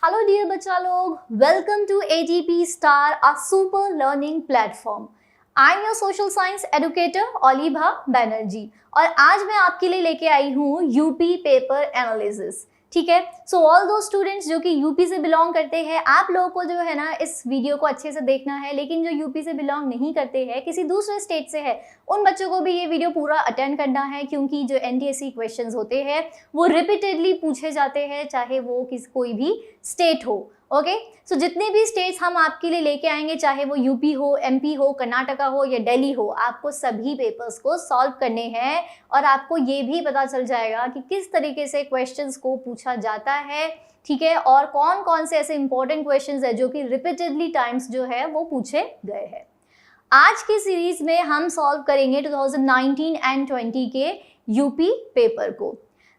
Hello dear बच्चा लोग, welcome to ATP star, a super learning platform. I am your social science educator Oliva Banerjee और आज मैं आपके लिए लेके आई हूँ यूपी पेपर एनालिसिस। ठीक है, सो ऑल दो स्टूडेंट्स जो कि यूपी से बिलोंग करते हैं, आप लोगों को जो है ना इस वीडियो को अच्छे से देखना है, लेकिन जो यूपी से बिलोंग नहीं करते हैं, किसी दूसरे स्टेट से है, उन बच्चों को भी ये वीडियो पूरा अटेंड करना है, क्योंकि जो NTSC क्वेश्चंस होते हैं वो रिपीटेडली पूछे जाते हैं, चाहे वो कोई भी स्टेट हो। ओके, सो जितने भी स्टेट्स हम आपके लिए लेके आएंगे, चाहे वो यूपी हो, MP हो, कर्नाटका हो या दिल्ली हो, आपको सभी पेपर्स को सॉल्व करने हैं और आपको ये भी पता चल जाएगा कि किस तरीके से क्वेश्चंस को पूछा जाता है। ठीक है, और कौन कौन से ऐसे इंपॉर्टेंट क्वेश्चंस है जो कि रिपीटेडली टाइम्स जो है वो पूछे गए हैं। आज की सीरीज में हम सॉल्व करेंगे 2019 एंड 20 के यूपी पेपर को।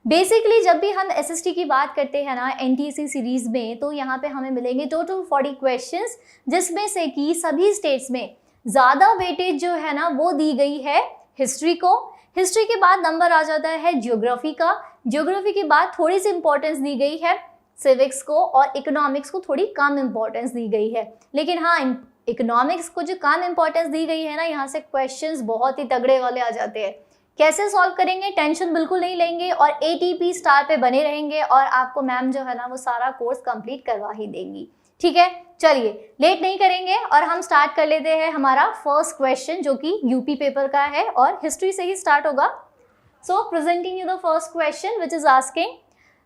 बेसिकली जब भी हम SST की बात करते हैं ना NTSC सीरीज में, तो यहाँ पे हमें मिलेंगे टोटल 40 क्वेश्चंस, जिसमें से कि सभी स्टेट्स में ज़्यादा वेटेज जो है ना वो दी गई है हिस्ट्री को। हिस्ट्री के बाद नंबर आ जाता है ज्योग्राफी का। ज्योग्राफी के बाद थोड़ी सी इंपॉर्टेंस दी गई है सिविक्स को, और इकोनॉमिक्स को थोड़ी कम इंपॉर्टेंस दी गई है। लेकिन हाँ, इकोनॉमिक्स को जो कम इंपॉर्टेंस दी गई है ना, यहाँ से क्वेश्चंस बहुत ही तगड़े वाले आ जाते हैं। कैसे सॉल्व करेंगे, टेंशन बिल्कुल नहीं लेंगे और ATP स्टार पे बने रहेंगे और आपको मैम जो है ना वो सारा कोर्स कंप्लीट करवा ही देंगी। ठीक है, चलिए लेट नहीं करेंगे और हम स्टार्ट कर लेते हैं हमारा फर्स्ट क्वेश्चन, जो कि यूपी पेपर का है और हिस्ट्री से ही स्टार्ट होगा। So presenting you the first question which is asking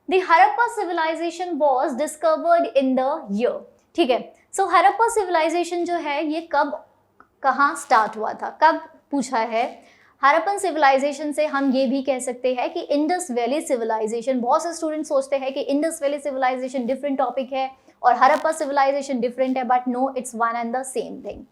the Harappa civilisation was discovered in the year. ठीक है, सो हड़प्पा सिविलाइजेशन जो है ये कब कहाँ स्टार्ट हुआ था, कब पूछा है। हड़प्पन सिविलाइजेशन से हम ये भी कह सकते हैं कि इंडस वैली सिविलाइजेशन। बहुत से स्टूडेंट सोचते हैं कि Indus Valley civilisation different topic है और हड़प्पा सिविलाइजेशन डिफरेंट है, but no, it's one and the same thing.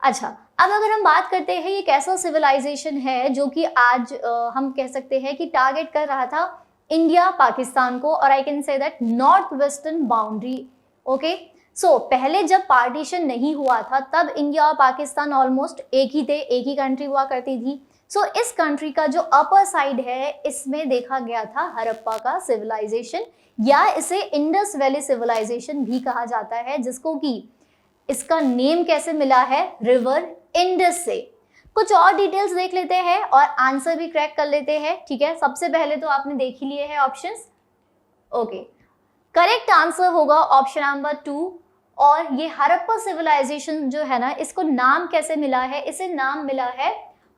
अच्छा, अब अगर हम बात करते हैं ये कैसा सिविलाइजेशन है जो कि आज हम कह सकते हैं कि टारगेट कर रहा था इंडिया पाकिस्तान को, और I can say that north western boundary. Okay, so पहले जब पार्टीशन नहीं हुआ था तब इंडिया और पाकिस्तान ऑलमोस्ट एक ही थे, एक ही कंट्री हुआ करती थी। सो इस कंट्री का जो अपर साइड है इसमें देखा गया था हड़प्पा का सिविलाइजेशन, या इसे इंडस वैली सिविलाइजेशन भी कहा जाता है, जिसको कि इसका नेम कैसे मिला है, रिवर इंडस से। कुछ और डिटेल्स देख लेते हैं और आंसर भी क्रैक कर लेते हैं। ठीक है, सबसे पहले तो आपने देख ही लिए हैं ऑप्शंस। ओके, करेक्ट आंसर होगा ऑप्शन नंबर 2। और ये हड़प्पा सिविलाइजेशन जो है ना, इसको नाम कैसे मिला है, इसे नाम मिला है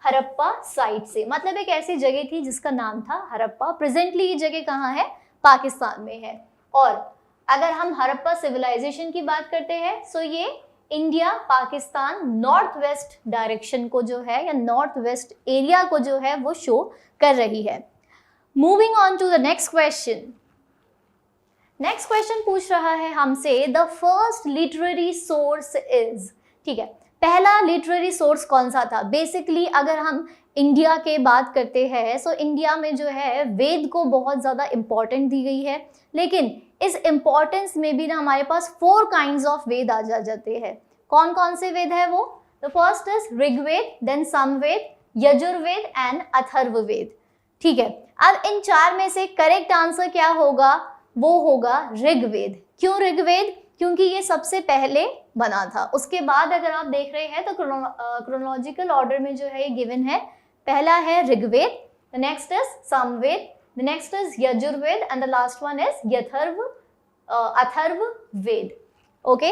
हड़प्पा साइट से। मतलब एक ऐसी जगह थी जिसका नाम था हड़प्पा। प्रेजेंटली ये जगह कहाँ है, पाकिस्तान में है। और अगर हम हड़प्पा सिविलाइजेशन की बात करते हैं, सो ये India Pakistan north west direction को जो है, या नॉर्थ वेस्ट एरिया को जो है वो शो कर रही है। Moving on to the next question. Next question पूछ रहा है हमसे, the first literary source is. ठीक है, पहला लिटरेरी सोर्स कौन सा था। बेसिकली अगर हम इंडिया के बात करते हैं, सो इंडिया में जो है वेद को बहुत ज़्यादा इम्पॉर्टेंट दी गई है, लेकिन इस इम्पॉर्टेंस में भी ना हमारे पास 4 काइंड्स ऑफ वेद आ जाते हैं। कौन कौन से वेद है वो, the first is Rigveda, then Samaveda, Yajurveda and Atharvaveda. ठीक है, अब इन 4 में से करेक्ट आंसर क्या होगा, वो होगा ऋग्वेद। क्यों ऋग्वेद, क्योंकि ये सबसे पहले बना था। उसके बाद अगर आप देख रहे हैं तो क्रोनोलॉजिकल ऑर्डर में जो है ये गिवन है, पहला है Rigveda, the next is Samaveda, the next is Yajurveda and the last one is Atharvaveda. Okay,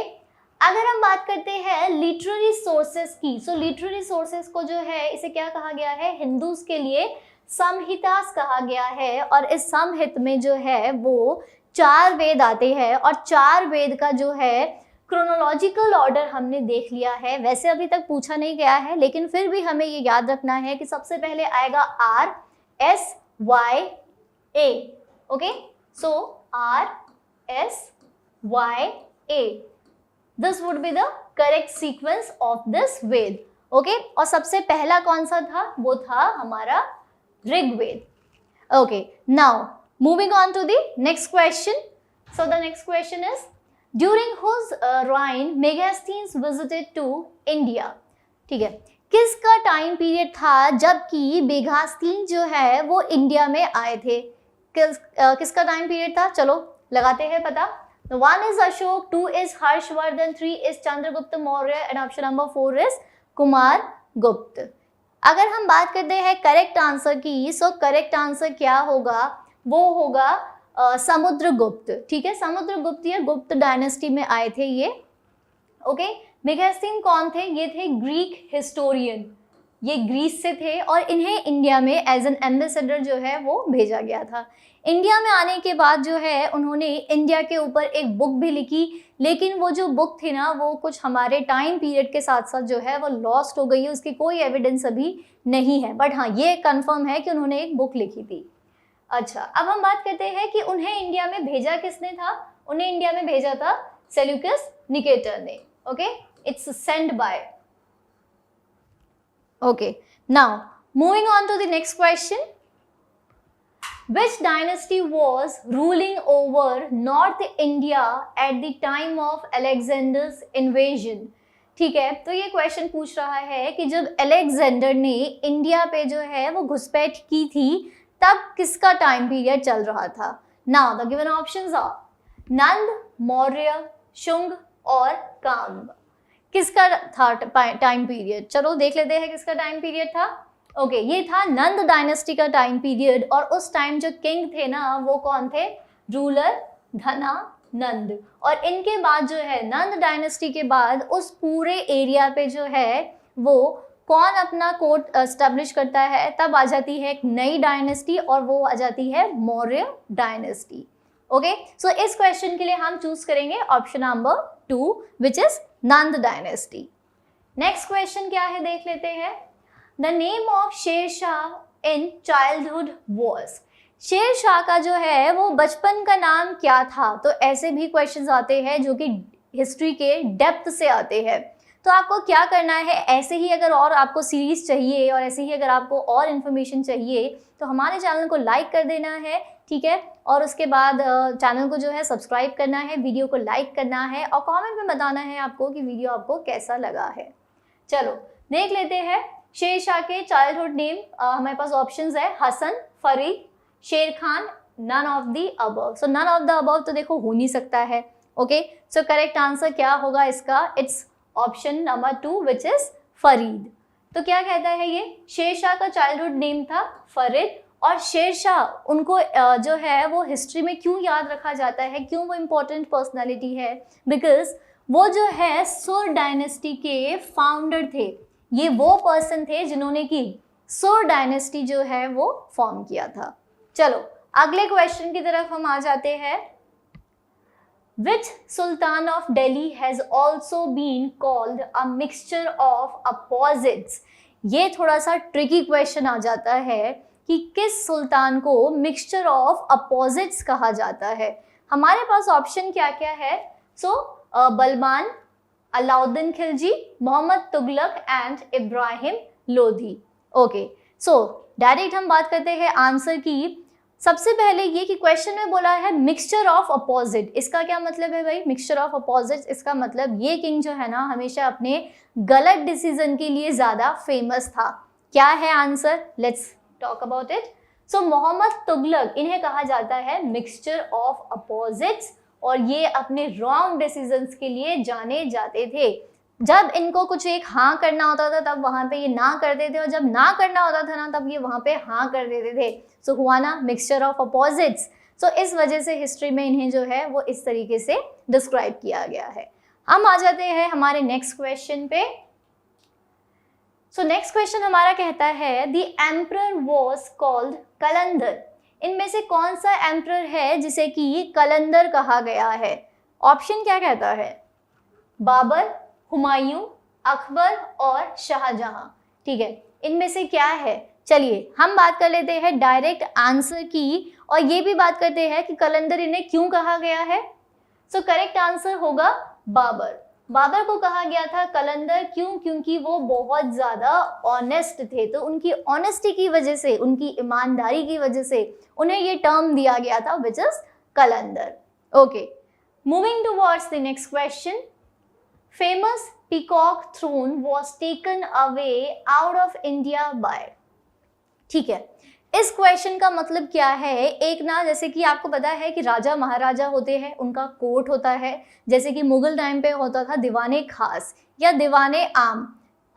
अगर हम बात करते हैं लिटरेरी सोर्सेस की, सो लिटरेरी सोर्सेस को जो है इसे क्या कहा गया है, हिंदूज के लिए संहितास कहा गया है। और इस संहित में जो है वो 4 वेद आते हैं, और 4 वेद का जो है क्रोनोलॉजिकल ऑर्डर हमने देख लिया है। वैसे अभी तक पूछा नहीं गया है, लेकिन फिर भी हमें ये याद रखना है कि सबसे पहले आएगा RSYA। Okay, so RSYA, this would be the correct sequence of this Veda. Okay, और सबसे पहला कौन सा था, वो था हमारा Rigveda. Okay, now moving on to the next question. So the next question is, during whose reign Megasthenes visited to India. ठीक है, किसका टाइम पीरियड था जबकि मेगास्थीन जो है वो इंडिया में आए थे। किसका टाइम पीरियड था, चलो लगाते हैं पता। 1 is Ashok, 2 is Harshvardhan, 3 is Chandragupta Maurya and option number 4 is Kumar गुप्त। अगर हम बात करते हैं करेक्ट आंसर की, सो करेक्ट आंसर क्या होगा, वो होगा समुद्रगुप्त। ठीक है, समुद्रगुप्त ये गुप्त डायनेस्टी में आए थे ये। ओके, मेगास्थनीन कौन थे, ये थे ग्रीक हिस्टोरियन, ये ग्रीस से थे और इन्हें इंडिया में एज एन एम्बेसडर जो है वो भेजा गया था। इंडिया में आने के बाद जो है उन्होंने इंडिया के ऊपर एक बुक भी लिखी, लेकिन वो जो बुक थी ना वो कुछ हमारे टाइम पीरियड के साथ साथ जो है वो लॉस्ट हो गई है, उसकी कोई एविडेंस अभी नहीं है, बट हाँ ये कंफर्म है कि उन्होंने एक बुक लिखी थी। अच्छा, अब हम बात करते हैं कि उन्हें इंडिया में भेजा किसने था, उन्हें इंडिया में भेजा था सेल्यूकस निकेटर ने। Okay, it's send by. Okay, now moving on to the next question. Which dynasty was ruling over North India at the time of Alexander's invasion? ठीक है, तो ये क्वेश्चन पूछ रहा है कि जब अलेक्जेंडर ने इंडिया पे जो है वो घुसपैठ की थी तब किसका टाइम पीरियड चल रहा था। Now the given options are नंद, मौर्य, शुंग और काम्ब। किसका था टाइम पीरियड, चलो देख लेते हैं किसका टाइम पीरियड था। ओके, ये था नंद डायनेस्टी का टाइम पीरियड और उस टाइम जो किंग थे ना वो कौन थे, रूलर धना नंद। और इनके बाद जो है नंद डायनेस्टी के बाद उस पूरे एरिया पे जो है वो कौन अपना कोर्ट एस्टेब्लिश करता है, तब आ जाती है एक नई डायनेस्टी और वो आ जाती है मौर्य डायनेस्टी। ओके, सो इस क्वेश्चन के लिए हम चूज करेंगे option number 2 which is Nand dynasty. Next question क्या है देख लेते हैं। The name of Sher Shah in childhood was. Sher Shah का जो है वो बचपन का नाम क्या था। तो ऐसे भी क्वेश्चंस आते हैं जो कि हिस्ट्री के डेप्थ से आते हैं। तो आपको क्या करना है, ऐसे ही अगर और आपको सीरीज चाहिए और ऐसे ही अगर आपको और इन्फॉर्मेशन चाहिए तो हमारे चैनल को लाइक कर देना है, ठीक है, और उसके बाद चैनल को जो है सब्सक्राइब करना है, वीडियो को लाइक करना है और कमेंट में बताना है आपको कि वीडियो आपको कैसा लगा है। चलो देख लेते हैं शेर शाह के चाइल्डहुड नेम। हमारे पास ऑप्शंस है Hasan, Farid, Sher Khan, none of the above. So none of the above तो देखो हो नहीं सकता है। ओके, सो करेक्ट आंसर क्या होगा इसका, it's option number 2 which is Farid. तो क्या कहता है ये, शेर शाह का चाइल्डहुड नेम था फरीद। और शेर शाह उनको जो है वो हिस्ट्री में क्यों याद रखा जाता है, क्यों वो इम्पोर्टेंट पर्सनालिटी है, बिकॉज वो जो है सुर डायनेस्टी के फाउंडर थे। ये वो पर्सन थे जिन्होंने की सुर डायनेस्टी जो है वो फॉर्म किया था। चलो अगले क्वेश्चन की तरफ हम आ जाते हैं। Which Sultan of Delhi has also been called a mixture of opposites? ये थोड़ा सा ट्रिकी क्वेश्चन आ जाता है कि किस सुल्तान को मिक्सचर ऑफ अपोजिट्स कहा जाता है। हमारे पास ऑप्शन क्या क्या है, so Balban, Alauddin Khilji, Mohammad Tughlaq and Ibrahim Lodhi. Okay, so direct हम बात करते हैं आंसर की। सबसे पहले ये कि क्वेश्चन में बोला है मिक्सचर ऑफ अपोजिट, इसका क्या मतलब है भाई, मिक्सचर ऑफ अपोजिट इसका मतलब ये किंग जो है ना हमेशा अपने गलत डिसीजन के लिए ज़्यादा फेमस था। क्या है answer, let's talk about it. So Mohammad Tughlaq, इन्हें कहा जाता है मिक्सचर ऑफ अपोजिट्स और ये अपने रॉन्ग डिसीजंस के लिए जाने जाते थे। जब इनको कुछ एक हाँ करना होता था तब वहाँ पे ये ना करते थे और जब ना करना होता था ना तब ये वहाँ पे हाँ कर देते थे। सो हुआ ना मिक्सचर ऑफ अपोजिट्स। सो इस वजह से हिस्ट्री में इन्हें जो है वो इस तरीके से डिस्क्राइब किया गया है। हम आ जाते हैं हमारे नेक्स्ट क्वेश्चन पे। सो नेक्स्ट क्वेश्चन हमारा कहता है द एम्परर वाज कॉल्ड कलंदर। इनमें से कौन सा एम्परर है जिसे कि कलंदर कहा गया है। ऑप्शन क्या कहता है, बाबर, हुमायूं, अकबर और शाहजहां। ठीक है, इनमें से क्या है, चलिए हम बात कर लेते हैं डायरेक्ट आंसर की और ये भी बात करते हैं कि कलंदर इन्हें क्यों कहा गया है। सो करेक्ट आंसर होगा बाबर। बाबर को कहा गया था कलंदर क्यों, क्योंकि वो बहुत ज़्यादा ऑनेस्ट थे। तो उनकी ऑनेस्टी की वजह से, उनकी ईमानदारी की वजह से उन्हें ये टर्म दिया गया था which is Qalandar. Okay, moving towards the next question. Famous peacock throne was taken away out of India by. ठीक है, इस क्वेश्चन का मतलब क्या है, एक ना जैसे कि आपको पता है कि राजा महाराजा होते हैं, उनका कोर्ट होता है, जैसे कि मुगल टाइम पे होता था दीवाने खास या दीवाने आम।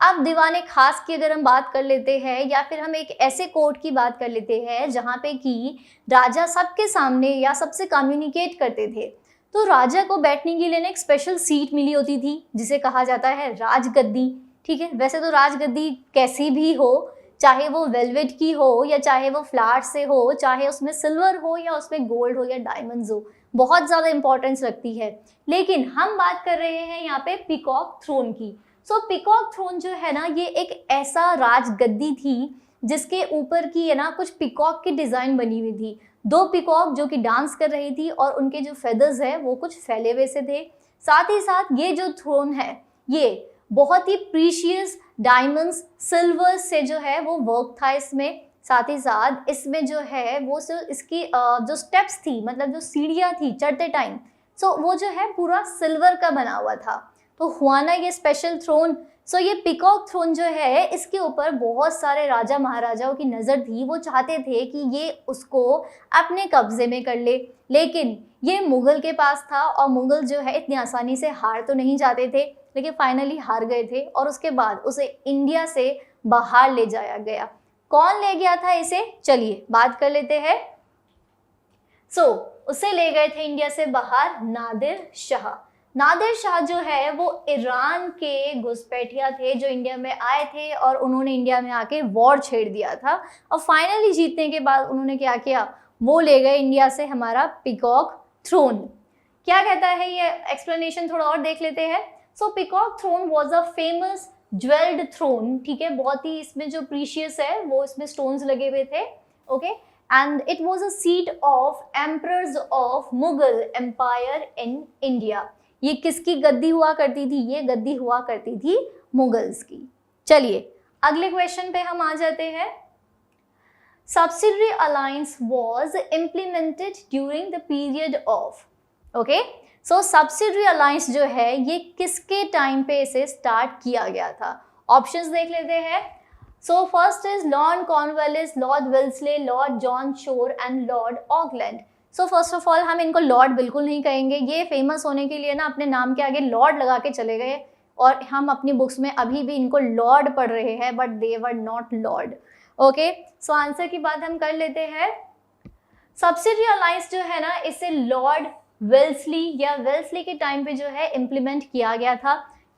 अब दीवाने खास की अगर हम बात कर लेते हैं या फिर हम एक ऐसे कोर्ट की बात कर लेते हैं जहाँ पे कि राजा सबके सामने या सबसे कम्युनिकेट करते थे, तो राजा को बैठने के लिए ना एक स्पेशल सीट मिली होती थी जिसे कहा जाता है राजगद्दी। ठीक है, वैसे तो राजगद्दी कैसी भी हो, चाहे वो वेलवेट की हो या चाहे वो फ्लावर से हो, चाहे उसमें सिल्वर हो या उसमें गोल्ड हो या डायमंड्स हो, बहुत ज़्यादा इंपॉर्टेंस रखती है। लेकिन हम बात कर रहे हैं यहाँ पे पीकॉक थ्रोन की। सो पीकॉक थ्रोन जो है ना, ये एक ऐसा राजगद्दी थी जिसके ऊपर की है ना कुछ पीकॉक की डिज़ाइन बनी हुई थी, 2 पीकॉक जो कि डांस कर रही थी और उनके जो फेदर्स है वो कुछ फैले हुए से थे। साथ ही साथ ये जो थ्रोन है ये बहुत ही प्रीशियस डायमंड्स सिल्वर से जो है वो वर्क था इसमें। साथ ही साथ इसमें जो है वो इसकी जो स्टेप्स थी, मतलब जो सीढ़ियाँ थी चढ़ते टाइम, सो वो जो है पूरा सिल्वर का बना हुआ था। तो हुआ ना ये स्पेशल थ्रोन। सो ये पीकॉक थ्रोन जो है इसके ऊपर बहुत सारे राजा महाराजाओं की नज़र थी, वो चाहते थे कि ये उसको अपने कब्जे में कर ले, लेकिन ये मुग़ल के पास था और मुग़ल जो है इतनी आसानी से हार तो नहीं जाते थे, लेकिन फाइनली हार गए थे और उसके बाद उसे इंडिया से बाहर ले जाया गया। कौन ले गया था इसे, चलिए बात कर लेते हैं। उसे ले गए थे इंडिया से बाहर नादिर शाह। नादिर शाह जो है वो ईरान के घुसपैठिया थे जो इंडिया में आए थे और उन्होंने इंडिया में आके वॉर छेड़ दिया था और फाइनली जीतने के बाद उन्होंने क्या किया, वो ले गए इंडिया से हमारा पीकॉक थ्रोन। क्या कहता है ये एक्सप्लेनेशन थोड़ा और देख लेते हैं। So peacock throne was a famous jewelled throne. ठीक है, बहुत ही इसमें जो प्रीशियस है वो इसमें स्टोन्स लगे हुए थे। Okay, and it was a seat of emperors of Mughal empire in India. ये किसकी गद्दी हुआ करती थी, ये गद्दी हुआ करती थी मुगल्स की। चलिए अगले क्वेश्चन पे हम आ जाते हैं। Subsidiary alliance was implemented during the period of. Okay, so subsidiary alliance जो है ये किसके टाइम पे इसे स्टार्ट किया गया था। ऑप्शंस देख लेते हैं। So first is Lord Cornwallis, Lord Wellesley, Lord John Shore and Lord Auckland. So first of all हम इनको लॉर्ड बिल्कुल नहीं कहेंगे, ये फेमस होने के लिए ना अपने नाम के आगे लॉर्ड लगा के चले गए और हम अपनी बुक्स में अभी भी इनको लॉर्ड पढ़ रहे हैं, but they were not Lord. Okay, so answer की बात हम कर लेते हैं। सब्सिडरी अलायंस जो है ना इसे लॉर्ड वेल्सली या वेल्सली के टाइम पे जो है इम्प्लीमेंट किया गया था।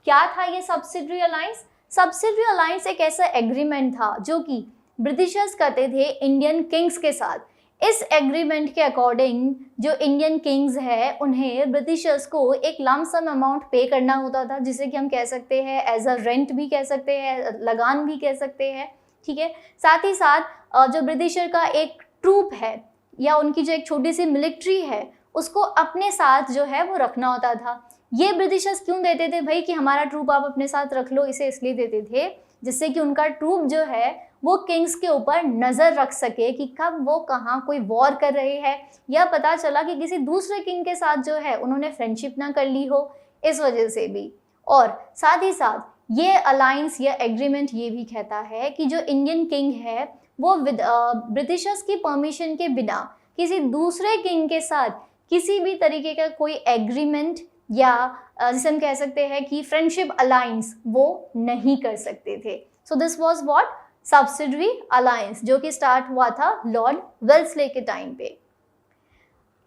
क्या था ये सब्सिडरी अलायंस? सब्सिडरी अलायंस एक ऐसा एग्रीमेंट था जो कि ब्रिटिशर्स करते थे इंडियन किंग्स के साथ। इस एग्रीमेंट के अकॉर्डिंग जो इंडियन किंग्स है उन्हें ब्रिटिशर्स को एक लम सम अमाउंट पे करना होता था, जिसे कि हम कह सकते हैं एज अ रेंट भी कह सकते हैं, लगान भी कह सकते हैं। ठीक है, साथ ही साथ जो ब्रिटिशर का एक ट्रूप है या उनकी जो एक छोटी सी मिलिट्री है उसको अपने साथ जो है वो रखना होता था। ये ब्रिटिशर्स क्यों देते थे भाई कि हमारा ट्रूप आप अपने साथ रख लो, इसे इसलिए देते थे जिससे कि उनका ट्रूप जो है वो किंग्स के ऊपर नज़र रख सके कि कब वो कहाँ कोई वॉर कर रहे हैं, या पता चला कि किसी दूसरे किंग के साथ जो है उन्होंने फ्रेंडशिप ना कर ली हो, इस वजह से भी। और साथ ही साथ ये अलायंस या एग्रीमेंट ये भी कहता है कि जो इंडियन किंग है वो ब्रिटिशर्स की परमिशन के बिना किसी दूसरे किंग के साथ किसी भी तरीके का कोई एग्रीमेंट या जिसे हम कह सकते हैं कि फ्रेंडशिप अलायंस वो नहीं कर सकते थे। So this was what subsidiary alliance, जो कि स्टार्ट हुआ था लॉर्ड वेल्सले के टाइम पे।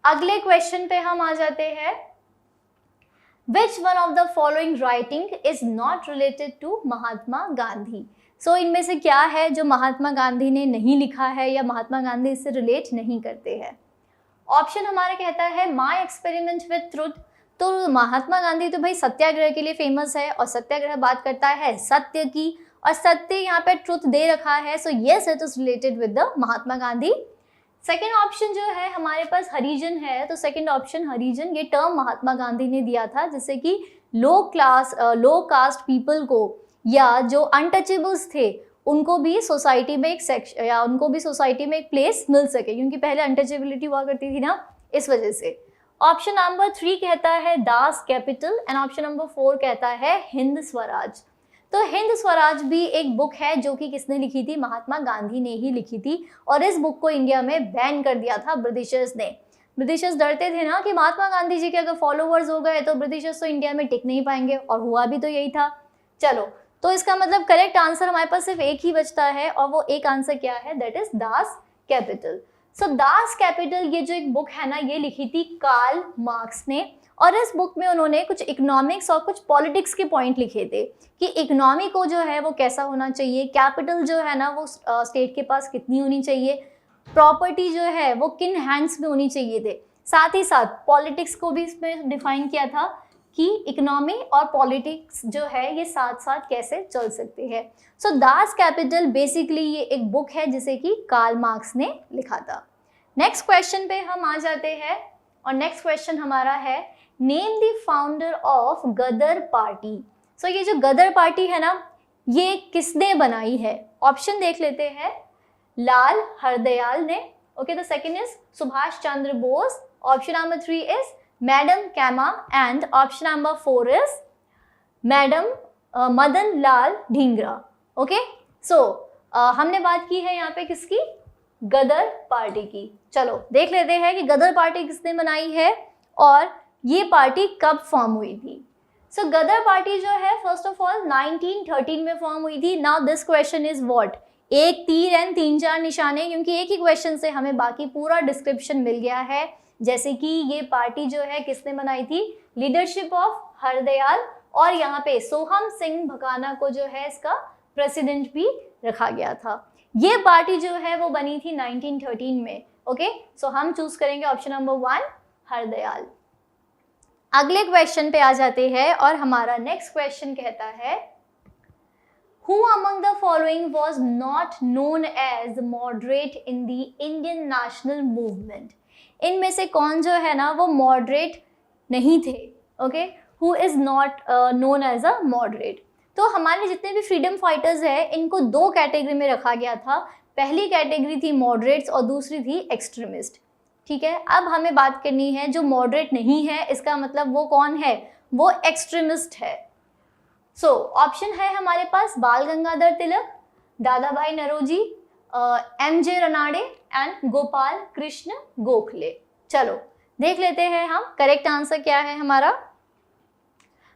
अगले क्वेश्चन पे हम आ जाते हैं। Which one of the following writing is not related to Mahatma Gandhi? सो इनमें से क्या है जो महात्मा गांधी ने नहीं लिखा है या महात्मा गांधी इससे रिलेट नहीं करते हैं? ऑप्शन हमारा कहता है माई एक्सपेरिमेंट विथ ट्रुथ। तो महात्मा गांधी तो भाई सत्याग्रह के लिए फेमस है और सत्याग्रह बात करता है सत्य की, और सत्य यहाँ पे ट्रुथ दे रखा है। So yes, it is related with the Mahatma Gandhi. Second option जो है हमारे पास हरिजन है, तो सेकेंड ऑप्शन हरिजन, ये टर्म महात्मा गांधी ने दिया था जिससे कि लो कास्ट पीपल को या जो अनटचेबल्स थे उनको भी सोसाइटी में एक सेक्शन या उनको भी सोसाइटी में एक प्लेस मिल सके, क्योंकि पहले अनटचेबिलिटी हुआ करती थी ना, इस वजह से। ऑप्शन नंबर 3 कहता है Das Kapital and option number 4 कहता है हिंद स्वराज। तो हिंद स्वराज भी एक बुक है जो कि किसने लिखी थी, महात्मा गांधी ने ही लिखी थी, और इस बुक को इंडिया में बैन कर दिया था ब्रिटिशर्स ने। ब्रिटिशर्स डरते थे ना कि महात्मा गांधी जी के अगर फॉलोवर्स हो गए तो ब्रिटिशर्स तो इंडिया में टिक नहीं पाएंगे, और हुआ भी तो यही था। चलो, तो इसका मतलब करेक्ट आंसर हमारे पास सिर्फ एक ही बचता है, और वो एक आंसर क्या है, that is Das Kapital. So Das Kapital ये जो एक बुक है ना, ये लिखी थी कार्ल मार्क्स ने, और इस बुक में उन्होंने कुछ इकोनॉमिक्स और कुछ पॉलिटिक्स के पॉइंट लिखे थे कि इकोनॉमी को जो है वो कैसा होना चाहिए, कैपिटल जो है ना वो स्टेट के पास कितनी होनी चाहिए, प्रॉपर्टी जो है वो किन हैंड्स में होनी चाहिए थे, साथ ही साथ पॉलिटिक्स को भी इसमें डिफाइन किया था कि इकोनॉमी और पॉलिटिक्स जो है ये साथ साथ कैसे चल सकते हैं। सो दास कैपिटल बेसिकली ये एक बुक है जिसे कि कार्ल मार्क्स ने लिखा था। नेक्स्ट क्वेश्चन पे हम आ जाते हैं, और नेक्स्ट क्वेश्चन हमारा है name the founder of Ghadar party. So ये जो गदर पार्टी है ना, ये किसने बनाई है? ऑप्शन देख लेते हैं, लाल हरदयाल ने, okay, the second is Subhash Chandra Bose, option number 3 is madam Cama, and option number 4 is madam Madan Lal Dhingra. Okay, so हमने बात की है यहाँ पे किसकी, गदर पार्टी की। चलो देख लेते हैं कि गदर पार्टी किसने बनाई है और ये पार्टी कब फॉर्म हुई थी। सो गदर पार्टी जो है फर्स्ट ऑफ ऑल 1913 में फॉर्म हुई थी। Now this question is what, एक तीर एंड 3-4 निशाने, क्योंकि एक ही क्वेश्चन से हमें बाकी पूरा डिस्क्रिप्शन मिल गया है। जैसे कि ये पार्टी जो है किसने बनाई थी, लीडरशिप ऑफ हरदयाल, और यहाँ पे सोहम सिंह भकाना को जो है इसका प्रेसिडेंट भी रखा गया था। ये पार्टी जो है वो बनी थी 1913 में। ओके, सो हम चूज करेंगे ऑप्शन नंबर 1 हरदयाल। अगले क्वेश्चन पे आ जाते हैं, और हमारा नेक्स्ट क्वेश्चन कहता है Who among the following was not known as moderate in the Indian national movement? इनमें से कौन जो है ना वो मॉडरेट नहीं थे? Okay, who is not known as a moderate. तो हमारे जितने भी फ्रीडम फाइटर्स हैं इनको दो कैटेगरी में रखा गया था। पहली कैटेगरी थी मॉडरेट्स और दूसरी थी एक्सट्रीमिस्ट। ठीक है, अब हमें बात करनी है जो मॉडरेट नहीं है, इसका मतलब वो कौन है, वो एक्सट्रीमिस्ट है। सो ऑप्शन है हमारे पास बाल गंगाधर तिलक, दादा भाई नरोजी, एम.जे. रनाडे एंड गोपाल कृष्ण गोखले। चलो देख लेते हैं हम करेक्ट आंसर क्या है हमारा।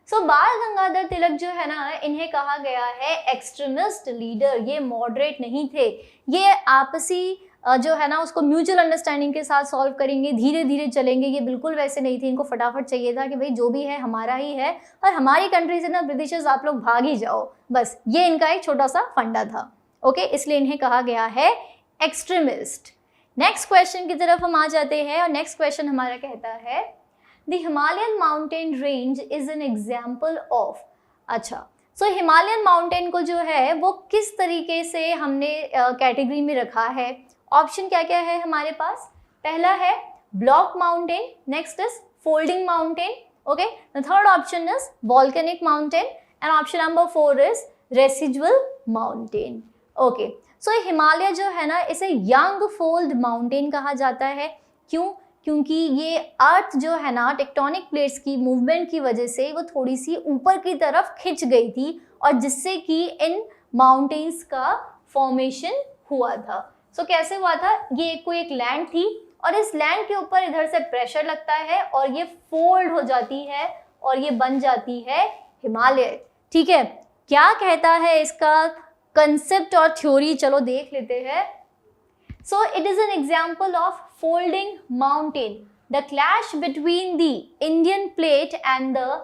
सो बाल गंगाधर तिलक जो है ना, इन्हें कहा गया है एक्सट्रीमिस्ट लीडर। ये मॉडरेट नहीं थे, ये आपसी जो है ना उसको म्यूचुअल अंडरस्टैंडिंग के साथ सॉल्व करेंगे, धीरे धीरे चलेंगे। ये बिल्कुल वैसे नहीं थे, इनको फटाफट चाहिए था कि भाई जो भी है हमारा ही है, और हमारी कंट्री से ना ब्रिटिशर्स आप लोग भाग ही जाओ, बस ये इनका एक छोटा सा फंडा था। ओके, इसलिए इन्हें कहा गया है एक्सट्रीमिस्ट। नेक्स्ट क्वेश्चन की तरफ हम आ जाते हैं, और नेक्स्ट क्वेश्चन हमारा कहता है the Himalayan mountain range is an example of. अच्छा, सो हिमालयन माउंटेन को जो है वो किस तरीके से हमने कैटेगरी में रखा है। ऑप्शन क्या क्या है हमारे पास, पहला है block mountain, next is folding mountain, okay, the third option is volcanic mountain, and option number 4 is residual mountain. Okay, so Himalaya जो है ना इसे यंग फोल्ड माउंटेन कहा जाता है। क्यों? क्योंकि ये अर्थ जो है ना टेक्टोनिक प्लेट्स की मूवमेंट की वजह से वो थोड़ी सी ऊपर की तरफ खिंच गई थी, और जिससे कि इन माउंटेन्स का फॉर्मेशन हुआ था। सो कैसे हुआ था, ये कोई एक लैंड थी, और इस लैंड के ऊपर इधर से प्रेशर लगता है और ये फोल्ड हो जाती है और ये बन जाती है हिमालय। ठीक है, क्या कहता है इसका कंसेप्ट और थ्योरी, चलो देख लेते हैं। So it is an example of folding mountain, the clash between the Indian plate and the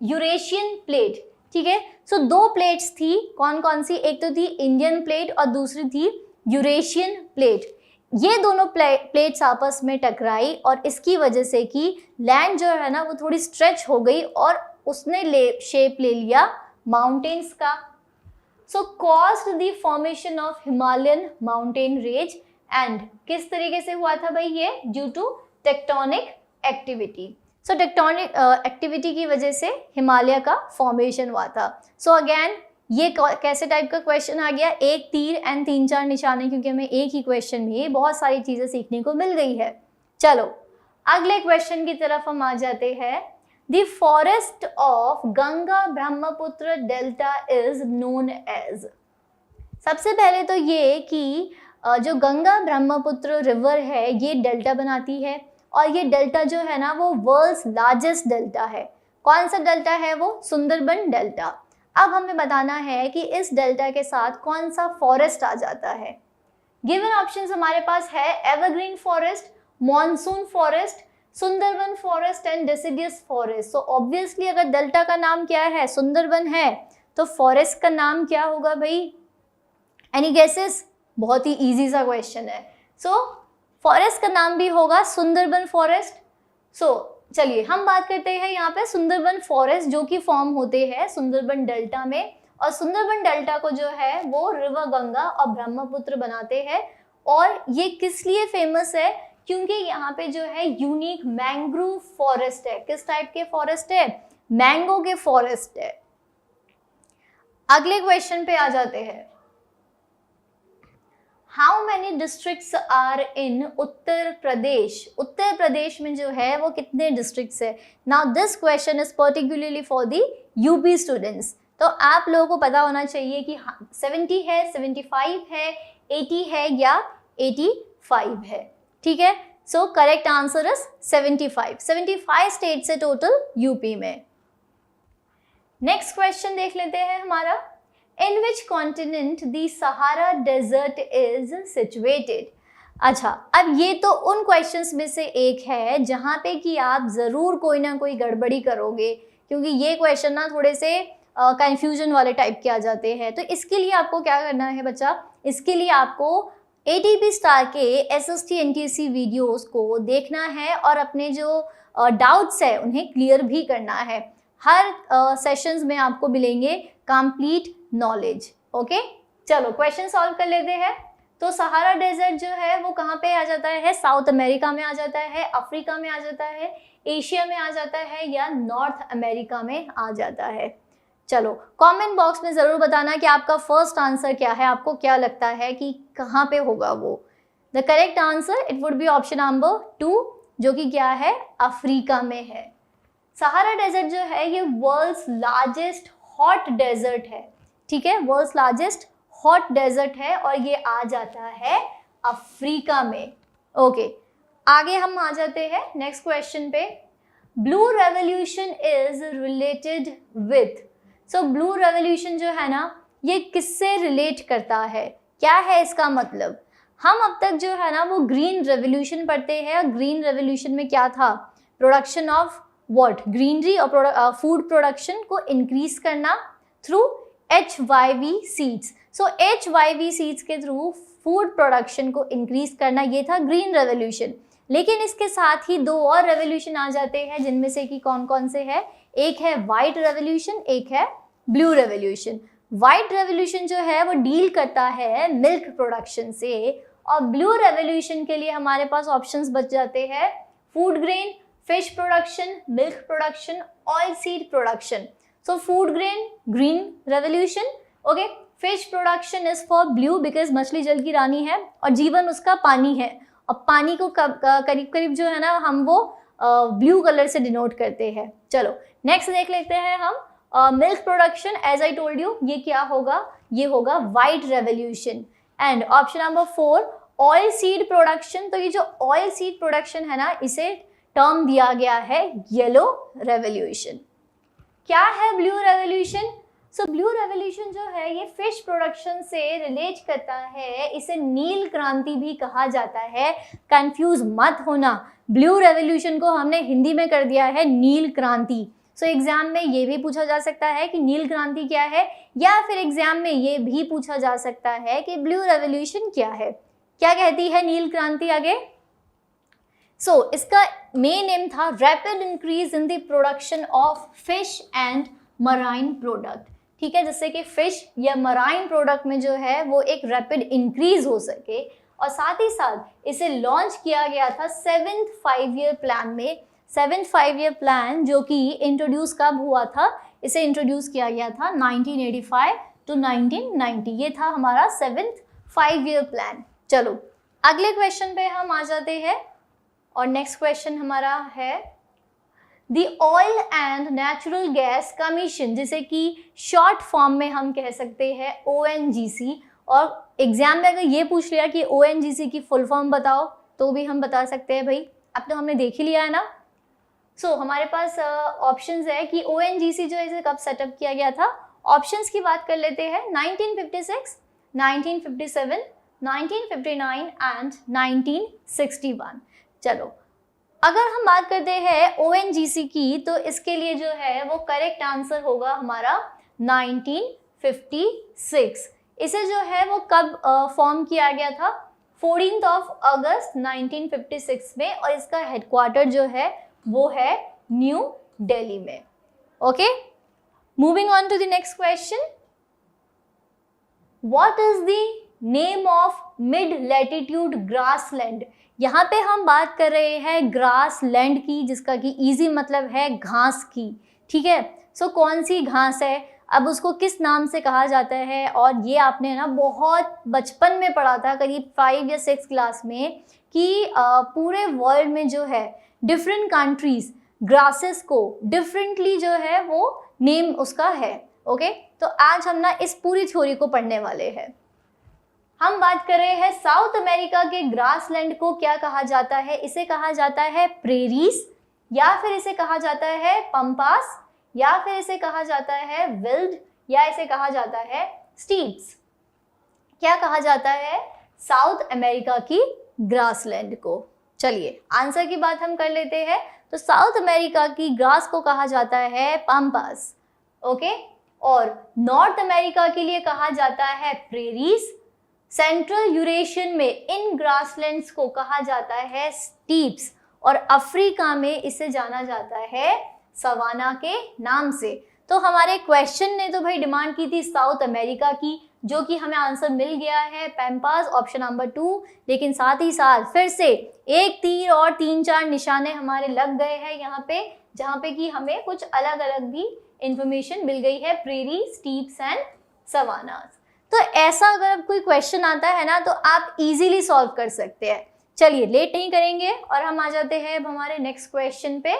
Eurasian plate. ठीक है, सो दो प्लेट्स थी, कौन कौन सी, एक तो थी इंडियन प्लेट और दूसरी थी यूरेशियन प्लेट। ये दोनों प्लेट्स आपस में टकराई, और इसकी वजह से कि लैंड जो है ना वो थोड़ी स्ट्रेच हो गई और उसने शेप ले लिया माउंटेन्स का। So caused the formation of Himalayan mountain range, and किस तरीके से हुआ था भाई ये, due to tectonic activity. So tectonic activity की वजह से हिमालय का फॉर्मेशन हुआ था। सो अगेन ये कैसे टाइप का क्वेश्चन आ गया, एक तीर एंड 3-4 निशाने, क्योंकि हमें एक ही क्वेश्चन में बहुत सारी चीजें सीखने को मिल गई है। चलो अगले क्वेश्चन की तरफ हम आ जाते हैं। The forest of Ganga Brahmaputra delta is known as. सबसे पहले तो ये कि जो गंगा ब्रह्मपुत्र रिवर है ये डेल्टा बनाती है, और ये डेल्टा जो है ना वो वर्ल्ड्स लार्जेस्ट डेल्टा है। कौन सा डेल्टा है वो? सुंदरबन डेल्टा। अब हमें बताना है कि इस डेल्टा के साथ कौन सा फॉरेस्ट आ जाता है। गिवन ऑप्शंस हमारे पास है evergreen forest, monsoon forest, Sundarban forest and deciduous forest. So obviously अगर डेल्टा का नाम क्या है? सुंदरबन है, तो फॉरेस्ट का नाम क्या होगा भाई? Any guesses? बहुत ही इजी सा क्वेश्चन है। सो फॉरेस्ट का नाम भी होगा सुंदरबन फॉरेस्ट। सो चलिए हम बात करते हैं यहाँ पे सुंदरबन फॉरेस्ट जो कि फॉर्म होते हैं सुंदरबन डेल्टा में, और सुंदरबन डेल्टा को जो है वो रिवर गंगा और ब्रह्मपुत्र बनाते हैं। और ये किस लिए फेमस है? क्योंकि यहाँ पे जो है यूनिक मैंग्रोव फॉरेस्ट है। किस टाइप के फॉरेस्ट है? मैंगो के फॉरेस्ट है। अगले क्वेश्चन पे आ जाते हैं। How many districts are in Uttar Pradesh? Uttar Pradesh में जो है वो कितने डिस्ट्रिक्ट्स है? Now this question is particularly for the UP students. तो आप लोगों को पता होना चाहिए कि 70 है, 75 है, 80 है या 85 है। ठीक है, सो करेक्ट आंसर इज 75। 75 स्टेट्स है टोटल यूपी में। नेक्स्ट क्वेश्चन देख लेते हैं हमारा। In which continent the Sahara Desert is situated? अच्छा, अब ये तो उन क्वेश्चंस में से एक है जहाँ पे कि आप ज़रूर कोई ना कोई गड़बड़ी करोगे, क्योंकि ये क्वेश्चन ना थोड़े से कंफ्यूजन वाले टाइप के आ जाते हैं। तो इसके लिए आपको क्या करना है बच्चा? इसके लिए आपको ATP स्टार के SST NTSC वीडियोस को देखना है और अपने जो डाउट्स है उन्हें क्लियर भी करना है। हर सेशंस में आपको मिलेंगे कंप्लीट नॉलेज। ओके, चलो क्वेश्चन सॉल्व कर लेते हैं। तो सहारा डेजर्ट जो है वो कहाँ पे आ जाता है? साउथ अमेरिका में आ जाता है, अफ्रीका में आ जाता है, एशिया में आ जाता है या नॉर्थ अमेरिका में आ जाता है। चलो कमेंट बॉक्स में ज़रूर बताना कि आपका फर्स्ट आंसर क्या है, आपको क्या लगता है कि कहाँ पे होगा वो। The correct answer it would be option number 2 जो कि क्या है? अफ्रीका में है। सहारा डेजर्ट जो है ये वर्ल्ड्स लार्जेस्ट हॉट डेजर्ट है। ठीक है, वर्ल्ड्स लार्जेस्ट हॉट डेजर्ट है और ये आ जाता है अफ्रीका में। ओके, आगे हम आ जाते हैं नेक्स्ट क्वेश्चन पे। Blue revolution is related with. So blue revolution जो है ना ये किससे रिलेट करता है? क्या है इसका मतलब? हम अब तक जो है ना वो ग्रीन रेवोल्यूशन पढ़ते हैं, और ग्रीन रेवोल्यूशन में क्या था? Production of what? ग्रीनरी और फूड प्रोडक्शन को इंक्रीज करना थ्रू HYV सीड्स। सो HYV सीड्स के थ्रू फूड प्रोडक्शन को इंक्रीज करना, ये था ग्रीन रेवोल्यूशन। लेकिन इसके साथ ही 2 और रेवोल्यूशन आ जाते हैं जिनमें से कि कौन कौन से है? एक है वाइट रेवोल्यूशन, एक है ब्लू रेवोल्यूशन। वाइट रेवोल्यूशन जो है वो डील करता है मिल्क प्रोडक्शन से, और ब्लू रेवोल्यूशन के लिए हमारे पास ऑप्शंस बच जाते हैं food grain, fish production, milk production, oil seed production. So food grain green revolution, okay, fish production is for blue because मछली जल की रानी है और जीवन उसका पानी है, और पानी को करीब करीब जो है ना हम वो ब्लू कलर से डिनोट करते हैं। चलो नेक्स्ट देख लेते हैं हम milk production. As I told you ये क्या होगा? ये होगा white revolution. And option number 4 oil seed production. तो ये जो ऑयल सीड प्रोडक्शन है ना इसे टर्म दिया गया है येलो रेवोल्यूशन। क्या है ब्लू रेवोल्यूशन? सो ब्लू रेवोल्यूशन जो है ये फिश प्रोडक्शन से रिलेट करता है, इसे नील क्रांति भी कहा जाता है। कंफ्यूज मत होना, ब्लू रेवोल्यूशन को हमने हिंदी में कर दिया है नील क्रांति। सो एग्जाम में ये भी पूछा जा सकता है कि नील क्रांति क्या है, या फिर एग्जाम में ये भी पूछा जा सकता है कि ब्लू रेवोल्यूशन क्या है। क्या कहती है नील क्रांति आगे? सो इसका मेन एम था rapid increase in the production of fish and marine product. ठीक है, जिससे कि फिश या मराइन प्रोडक्ट में जो है वो एक रैपिड इंक्रीज हो सके, और साथ ही साथ इसे लॉन्च किया गया था 7th 5-year प्लान में। 7th 5-year प्लान जो कि इंट्रोड्यूस कब हुआ था? इसे इंट्रोड्यूस किया गया था 1985 to 1990। ये था हमारा 7th 5-year प्लान। चलो अगले क्वेश्चन पे हम आ जाते हैं, और नेक्स्ट क्वेश्चन हमारा है the oil and natural gas commission, जिसे कि शॉर्ट फॉर्म में हम कह सकते हैं ONGC। और एग्जाम में अगर ये पूछ लिया कि ONGC की फुल फॉर्म बताओ तो भी हम बता सकते हैं भाई, अब तो हमने देख ही लिया है ना। सो हमारे पास ऑप्शंस है कि ONGC जो है इसे कब सेटअप किया गया था। ऑप्शंस की बात कर लेते हैं, 1956, 1957, 1959 एंड 1961। चलो अगर हम बात करते हैं ONGC की, तो इसके लिए जो है वो करेक्ट आंसर होगा हमारा 1956। इसे जो है वो कब फॉर्म किया गया था, 14 अगस्त 1956 में, और इसका हेडक्वार्टर जो है वो है न्यू दिल्ली में। Okay, moving on to the next question, what is the name of mid latitude grassland. यहाँ पे हम बात कर रहे हैं ग्रास लैंड की, जिसका कि इजी मतलब है घास की, ठीक है। सो कौन सी घास है, अब उसको किस नाम से कहा जाता है, और ये आपने ना बहुत बचपन में पढ़ा था, करीब 5 या 6 क्लास में, कि पूरे वर्ल्ड में जो है डिफरेंट कंट्रीज ग्रासेस को डिफरेंटली जो है वो नेम उसका है। ओके, तो आज हम ना इस पूरी थ्योरी को पढ़ने वाले हैं। हम बात कर रहे हैं साउथ अमेरिका के ग्रासलैंड को क्या कहा जाता है, इसे कहा जाता है प्रेरीज, या फिर इसे कहा जाता है पंपास, या फिर इसे कहा जाता है विल्ड, या इसे कहा जाता है स्टीप्स। क्या कहा जाता है साउथ अमेरिका की ग्रासलैंड को। चलिए आंसर की बात हम कर लेते हैं, तो साउथ अमेरिका की ग्रास को कहा जाता है पंपास। ओके, और नॉर्थ अमेरिका के लिए कहा जाता है प्रेरीज। सेंट्रल यूरेशियन में इन ग्रासलैंड्स को कहा जाता है स्टीप्स, और अफ्रीका में इसे जाना जाता है सवाना के नाम से। तो हमारे क्वेश्चन ने तो भाई डिमांड की थी साउथ अमेरिका की, जो कि हमें आंसर मिल गया है पैम्पास, ऑप्शन नंबर 2। लेकिन साथ ही साथ फिर से एक तीर और 3-4 निशाने हमारे लग गए हैं यहाँ पे, जहाँ पे कि हमें कुछ अलग अलग भी इंफॉर्मेशन मिल गई है, प्रेरी, स्टीप्स एंड सवानास। तो ऐसा अगर कोई क्वेश्चन आता है ना, तो आप इजीली सॉल्व कर सकते हैं। चलिए लेट नहीं करेंगे और हम आ जाते हैं अब हमारे नेक्स्ट क्वेश्चन पे।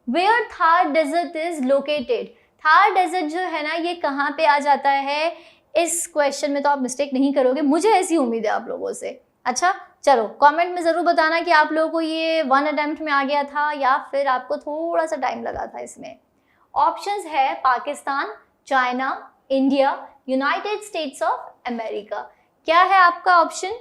Where Thar desert is located. Thar desert जो है ना, ये कहाँ पे आ जाता है, इस क्वेश्चन में तो आप मिस्टेक नहीं करोगे, मुझे ऐसी उम्मीद है आप लोगों से। अच्छा चलो कमेंट में ज़रूर बताना कि आप लोगों को ये 1 अटेम्प्ट में आ गया था या फिर आपको थोड़ा सा टाइम लगा था इसमें। ऑप्शंस है Pakistan, China, India, United states of America. क्या है आपका ऑप्शन?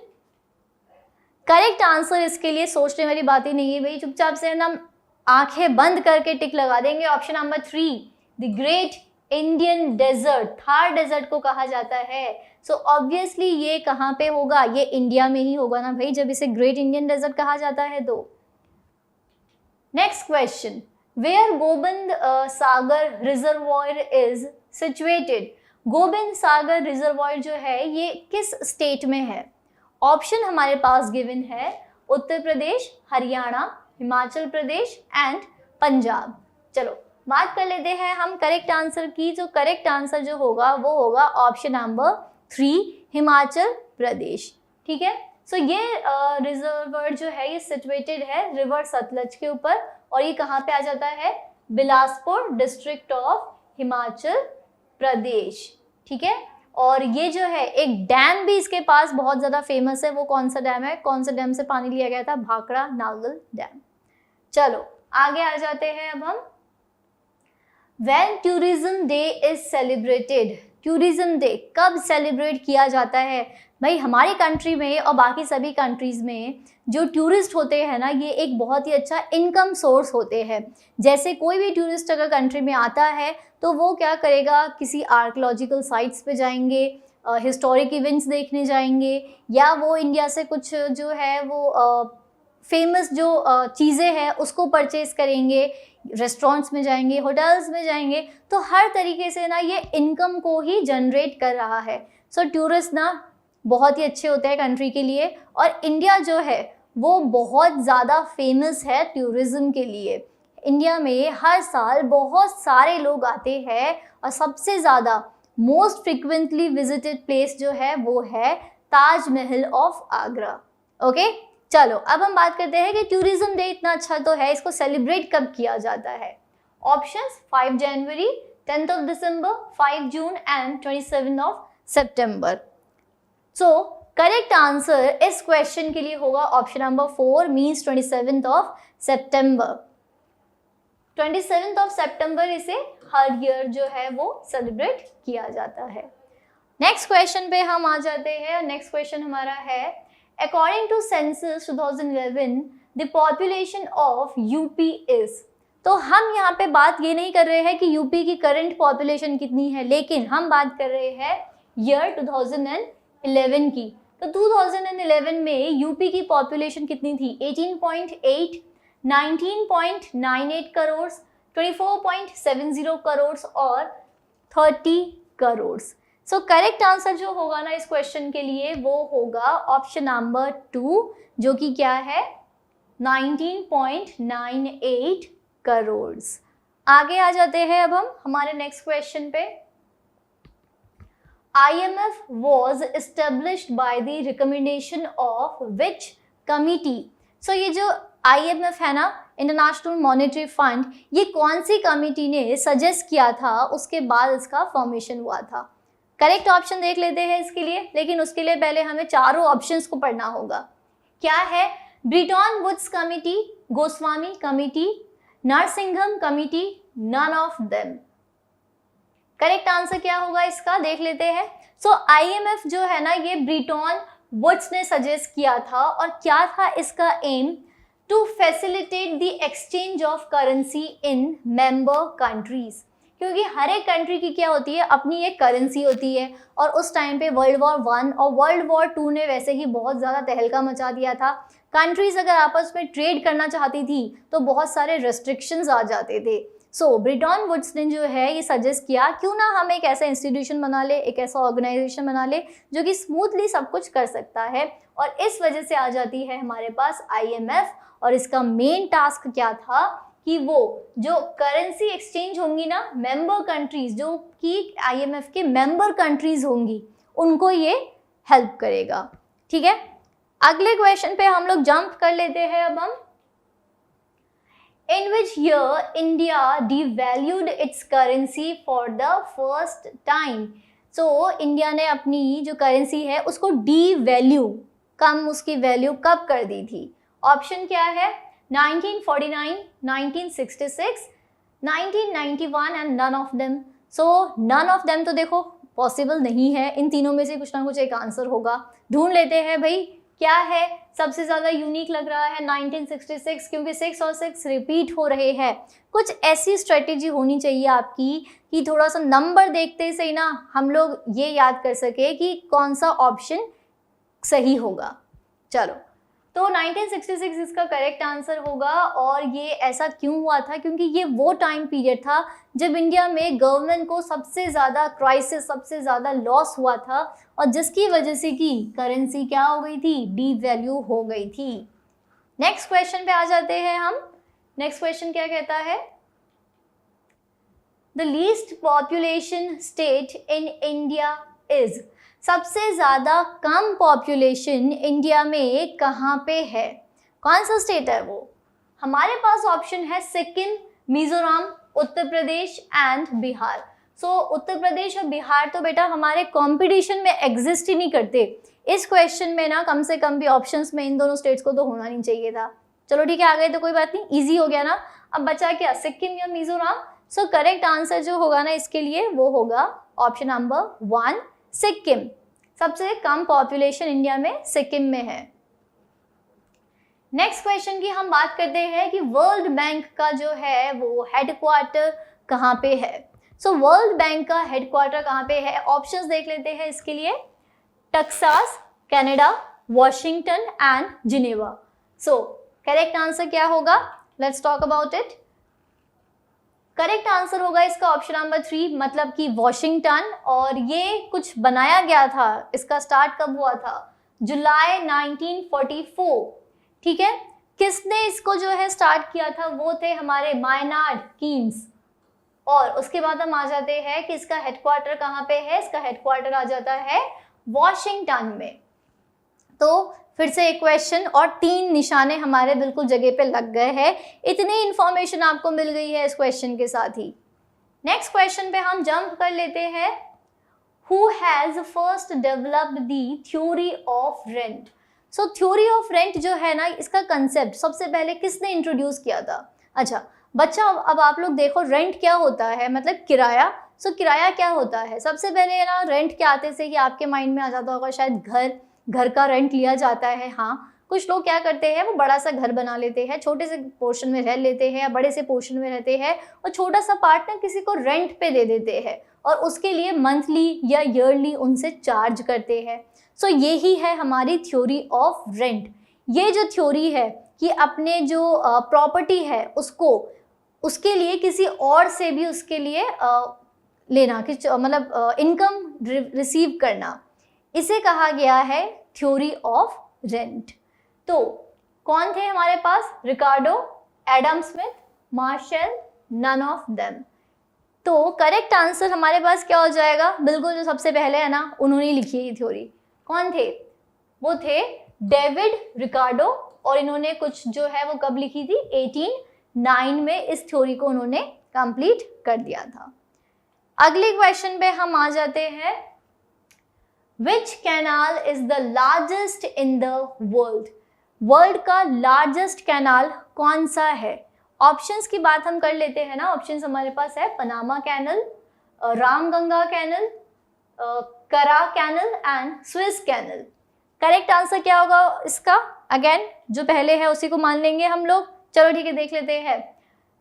करेक्ट आंसर इसके लिए सोचने वाली बात ही नहीं है भाई, चुपचाप से हम आंखें बंद करके टिक लगा देंगे। Option number 3, the great Indian desert, Thar desert को कहा जाता है। सो ऑब्वियसली ये कहाँ पे होगा, ये इंडिया में ही होगा ना भाई, जब इसे ग्रेट इंडियन डेजर्ट कहा जाता है। तो next question, where Gobind Sagar reservoir is situated. Gobind Sagar reservoir जो है ये किस स्टेट में है? ऑप्शन हमारे पास गिवन है उत्तर प्रदेश, हरियाणा, हिमाचल प्रदेश एंड पंजाब। चलो बात कर लेते हैं हम करेक्ट आंसर की। जो करेक्ट आंसर जो होगा वो होगा ऑप्शन नंबर 3, हिमाचल प्रदेश। ठीक है, सो ये रिजर्वॉयर जो है ये सिचुएटेड है रिवर सतलज के ऊपर, और ये कहाँ पे आ जाता है? Bilaspur district of Himachal Pradesh. ठीक है, और ये जो है एक डैम भी इसके पास बहुत ज़्यादा फेमस है। वो कौन सा डैम है? कौन सा डैम से पानी लिया गया था? भाखड़ा नागल डैम। चलो आगे आ जाते हैं अब हम। When tourism day is celebrated. Tourism day कब सेलिब्रेट किया जाता है? भाई हमारी कंट्री में और बाकी सभी कंट्रीज़ में जो टूरिस्ट होते हैं ना, ये एक बहुत ही अच्छा इनकम सोर्स होते हैं। जैसे कोई भी टूरिस्ट अगर कंट्री में आता है तो वो क्या करेगा, किसी आर्कियोलॉजिकल साइट्स पे जाएंगे, हिस्टोरिक इवेंट्स देखने जाएंगे, या वो इंडिया से कुछ जो है वो फेमस जो चीज़ें हैं उसको परचेज करेंगे, रेस्टोरेंट्स में जाएंगे, होटल्स में जाएंगे। तो हर तरीके से ना ये इनकम को ही जनरेट कर रहा है। सो टूरिस्ट ना बहुत ही अच्छे होते हैं कंट्री के लिए, और इंडिया जो है वो बहुत ज़्यादा फेमस है टूरिज़्म के लिए। इंडिया में हर साल बहुत सारे लोग आते हैं, और सबसे ज़्यादा मोस्ट फ्रिक्वेंटली विजिटेड प्लेस जो है वो है ताजमहल ऑफ आगरा। ओके, चलो अब हम बात करते हैं कि टूरिज्म डे इतना अच्छा तो है, इसको सेलिब्रेट कब किया जाता है? ऑप्शंस 5 जनवरी, 10th ऑफ दिसंबर, 5 जून एंड 27 ऑफ सितंबर। सो करेक्ट आंसर इस क्वेश्चन के लिए होगा option number 4 means 27th of सितंबर। 27th ऑफ सितंबर इसे हर ईयर जो है वो सेलिब्रेट किया जाता है। नेक्स्ट क्वेश्चन पे हम आ जाते हैं। नेक्स्ट क्वेश्चन हमारा है according to census 2011 the population of UP is. तो हम यहाँ पे बात ये नहीं कर रहे हैं कि यूपी की करंट पॉपुलेशन कितनी है, लेकिन हम बात कर रहे हैं ईयर 2011 की। तो 2011 में यूपी की पॉपुलेशन कितनी थी? 18.8, 19.98 करोड़, 24.70 करोड़ और 30 करोड़। सो करेक्ट आंसर जो होगा ना इस क्वेश्चन के लिए वो होगा ऑप्शन नंबर 2, जो कि क्या है 19.98 करोड़। आगे आ जाते हैं अब हम हमारे नेक्स्ट क्वेश्चन पे। IMF was established by the recommendation of which committee? So ये जो IMF है ना, इंटरनेशनल मॉनेटरी फंड, ये कौन सी कमिटी ने सजेस्ट किया था, उसके बाद इसका फॉर्मेशन हुआ था? करेक्ट ऑप्शन देख लेते हैं इसके लिए, लेकिन उसके लिए पहले हमें चारों ऑप्शंस को पढ़ना होगा। क्या है? Bretton Woods committee, Goswami committee, Narasimham committee, none of them. Correct answer क्या होगा इसका देख लेते हैं। सो IMF जो है ना ये ब्रिटन वुड्स ने सजेस्ट किया था, और क्या था इसका aim? To facilitate the exchange of currency in member countries. क्योंकि हर एक कंट्री की क्या होती है, अपनी एक करेंसी होती है, और उस टाइम पे वर्ल्ड वॉर 1 और वर्ल्ड वॉर 2 ने वैसे ही बहुत ज़्यादा तहलका मचा दिया था। कंट्रीज अगर आपस में ट्रेड करना चाहती थी तो बहुत सारे रेस्ट्रिक्शंस आ जाते थे। सो ब्रिटन वुड्स ने जो है ये सजेस्ट किया, क्यों ना हम एक ऐसा इंस्टीट्यूशन बना ले, एक ऐसा ऑर्गेनाइजेशन बना ले जो कि स्मूथली सब कुछ कर सकता है, और इस वजह से आ जाती है हमारे पास IMF। और इसका मेन टास्क क्या था कि वो जो करेंसी एक्सचेंज होंगी ना मेंबर कंट्रीज, जो कि IMF के मेंबर कंट्रीज होंगी, उनको ये हेल्प करेगा। ठीक है, अगले क्वेश्चन पे हम लोग जंप कर लेते हैं अब हम। In which year India devalued its currency for the first time? So India ने अपनी जो करेंसी है उसको डीवैल्यू, कम उसकी वैल्यू कब कर दी थी? ऑप्शन क्या है? 1949, 1966, 1991 and none of them. So none of them तो देखो पॉसिबल नहीं है, इन तीनों में से कुछ ना कुछ एक आंसर होगा। ढूंढ लेते हैं भाई क्या है। सबसे ज़्यादा यूनिक लग रहा है 1966, क्योंकि 6 और 6 रिपीट हो रहे हैं। कुछ ऐसी स्ट्रेटेजी होनी चाहिए आपकी कि थोड़ा सा नंबर देखते से ही ना हम लोग ये याद कर सके कि कौन सा ऑप्शन सही होगा। चलो, तो 1966 इसका करेक्ट आंसर होगा। और ये ऐसा क्यों हुआ था? क्योंकि ये वो टाइम पीरियड था जब इंडिया में गवर्नमेंट को सबसे ज़्यादा क्राइसिस, सबसे ज़्यादा लॉस हुआ था, और जिसकी वजह से कि करेंसी क्या हो गई थी? डीवैल्यू हो गई थी। नेक्स्ट क्वेश्चन पे आ जाते हैं हम। नेक्स्ट क्वेश्चन क्या कहता है? The least population state in India is. सबसे ज़्यादा कम पॉपुलेशन इंडिया में कहाँ पे है? कौन सा स्टेट है वो? हमारे पास ऑप्शन है सिक्किम, मिजोरम, उत्तर प्रदेश एंड बिहार। सो उत्तर प्रदेश और बिहार तो बेटा हमारे कंपटीशन में एग्जिस्ट ही नहीं करते। इस क्वेश्चन में ना कम से कम भी ऑप्शंस में इन दोनों स्टेट्स को तो होना नहीं चाहिए था। चलो ठीक है, आ गए तो कोई बात नहीं, इजी हो गया ना। अब बचा क्या? सिक्किम या मिजोरम। सो करेक्ट आंसर जो होगा ना इसके लिए वो होगा ऑप्शन नंबर 1 सिक्किम। सबसे कम पॉपुलेशन इंडिया में सिक्किम में है। नेक्स्ट क्वेश्चन की हम बात करते हैं कि वर्ल्ड बैंक का जो है वो हेडक्वार्टर कहाँ पे है। सो वर्ल्ड बैंक का हेडक्वार्टर कहाँ पे है? ऑप्शंस देख लेते हैं इसके लिए। Texas, Canada, Washington and Geneva. So correct answer क्या होगा? Let's talk about it. Correct answer होगा इसका ऑप्शन नंबर 3, मतलब कि वॉशिंगटन। और ये कुछ बनाया गया था, इसका स्टार्ट कब हुआ था? जुलाई 1944। ठीक है, किसने इसको जो है स्टार्ट किया था? वो थे हमारे मायनार्ड कीन्स। और उसके बाद हम आ जाते हैं कि इसका हेडक्वार्टर कहाँ पे है? इसका हेडक्वार्टर आ जाता है वॉशिंगटन में। तो फिर से एक क्वेश्चन और 3 निशाने हमारे बिल्कुल जगह पे लग गए हैं। इतनी इंफॉर्मेशन आपको मिल गई है इस क्वेश्चन के साथ ही। नेक्स्ट क्वेश्चन पे हम जंप कर लेते हैं। Who has first developed the theory of rent? So theory of rent जो है ना, इसका कंसेप्ट सबसे पहले किसने इंट्रोड्यूस किया था? अच्छा बच्चा, अब आप लोग देखो रेंट क्या होता है, मतलब किराया। सो किराया क्या होता है? सबसे पहले ना रेंट के आते से ही आपके माइंड में आ जाता होगा शायद घर का रेंट लिया जाता है। हाँ, कुछ लोग क्या करते हैं, वो बड़ा सा घर बना लेते हैं, छोटे से पोर्शन में रह लेते हैं या बड़े से पोर्शन में रहते हैं और छोटा सा पार्ट ना किसी को रेंट पे दे देते हैं और उसके लिए मंथली या ईयरली उनसे चार्ज करते हैं। सो यही है हमारी थ्योरी ऑफ रेंट। ये जो थ्योरी है कि अपने जो प्रॉपर्टी है उसके लिए किसी और से भी उसके लिए लेना, कि मतलब इनकम रिसीव करना, इसे कहा गया है थ्योरी ऑफ रेंट। तो कौन थे हमारे पास? Ricardo, Adam Smith, Marshall, none of them. तो करेक्ट आंसर हमारे पास क्या हो जाएगा? बिल्कुल जो सबसे पहले है ना, उन्होंने लिखी है थ्योरी। कौन थे? वो थे डेविड रिकार्डो, और इन्होंने कुछ जो है वो कब लिखी थी? 1809 में इस थ्योरी को उन्होंने कंप्लीट कर दिया था। अगले क्वेश्चन पे हम आ जाते हैं। Which canal is the largest in the world? World का लार्जेस्ट कैनाल कौन सा है? ऑप्शंस की बात हम कर लेते हैं ना। ऑप्शंस हमारे पास है Panama canal, Ramganga canal, Kra canal and Swiss canal. Correct answer क्या होगा इसका? अगेन जो पहले है उसी को मान लेंगे हम लोग। चलो ठीक है, देख लेते हैं।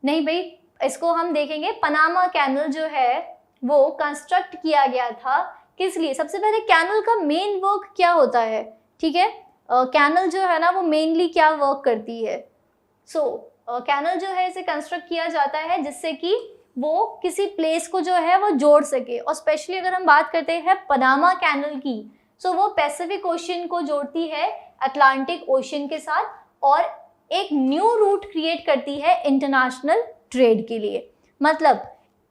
नहीं भाई, इसको हम देखेंगे। पनामा कैनल जो है वो कंस्ट्रक्ट किया गया था किस लिए? सबसे पहले कैनल का मेन वर्क क्या होता है? ठीक है, कैनल जो है ना वो मेनली क्या वर्क करती है? कैनल जो है इसे कंस्ट्रक्ट किया जाता है जिससे कि वो किसी प्लेस को जो है वो जोड़ सके। और स्पेशली अगर हम बात करते हैं पनामा कैनल की, वो पैसिफिक ओशियन को जोड़ती है अटलांटिक ओशियन के साथ और एक न्यू रूट क्रिएट करती है इंटरनेशनल ट्रेड के लिए। मतलब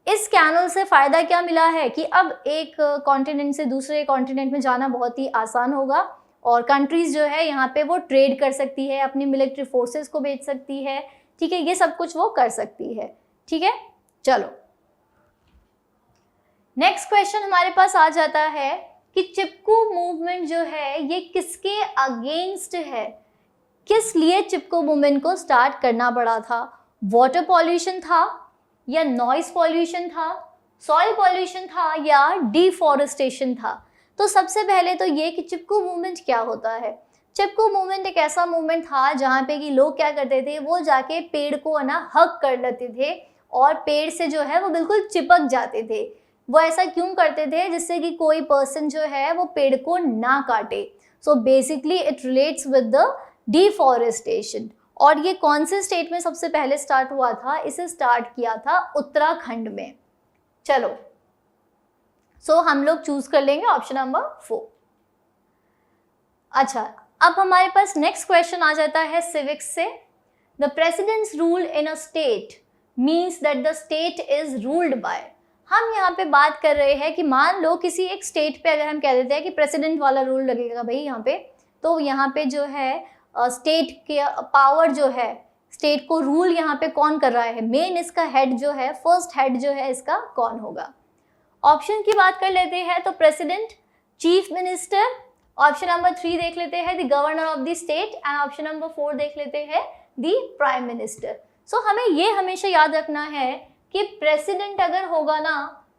इस कैनल से फ़ायदा क्या मिला है कि अब एक कॉन्टिनेंट से दूसरे कॉन्टिनेंट में जाना बहुत ही आसान होगा और कंट्रीज़ जो है यहाँ पे वो ट्रेड कर सकती है, अपनी मिलिट्री फोर्सेस को भेज सकती है। ठीक है, ये सब कुछ वो कर सकती है। ठीक है, चलो नेक्स्ट क्वेश्चन हमारे पास आ जाता है कि चिपको मूवमेंट जो है ये किसके अगेंस्ट है? किस लिए चिपको मूवमेंट को स्टार्ट करना पड़ा था? वाटर पॉल्यूशन था या नॉइस पॉल्यूशन था, सॉइल पॉल्यूशन था या डिफॉरेस्टेशन था? तो सबसे पहले तो ये कि चिपको मूवमेंट क्या होता है। चिपको मूवमेंट एक ऐसा मूवमेंट था जहाँ पे कि लोग क्या करते थे, वो जाके पेड़ को ना हग कर लेते थे और पेड़ से जो है वो बिल्कुल चिपक जाते थे। वो ऐसा क्यों करते थे? जिससे कि कोई पर्सन जो है वो पेड़ को ना काटे। So basically it relates with the deforestation. और ये कौन से स्टेट में सबसे पहले स्टार्ट हुआ था? इसे स्टार्ट किया था उत्तराखंड में। चलो हम लोग चूज कर लेंगे ऑप्शन नंबर 4। अच्छा, अब हमारे पास नेक्स्ट क्वेश्चन आ जाता है सिविक्स से। The presidents rule in a state means that the state is ruled by. हम यहाँ पे बात कर रहे हैं कि मान लो किसी एक स्टेट पे अगर हम कह देते हैं कि प्रेसिडेंट वाला रूल लगेगा भाई यहाँ पे, तो यहाँ पे जो है स्टेट के पावर जो है, स्टेट को रूल यहाँ पे कौन कर रहा है? मेन इसका हेड जो है, फर्स्ट हेड जो है इसका कौन होगा? ऑप्शन की बात कर लेते हैं तो president, chief minister, option number 3 देख लेते हैं the governor of the state and option number 4 देख लेते हैं द प्राइम मिनिस्टर। हमें ये हमेशा याद रखना है कि प्रेसिडेंट अगर होगा ना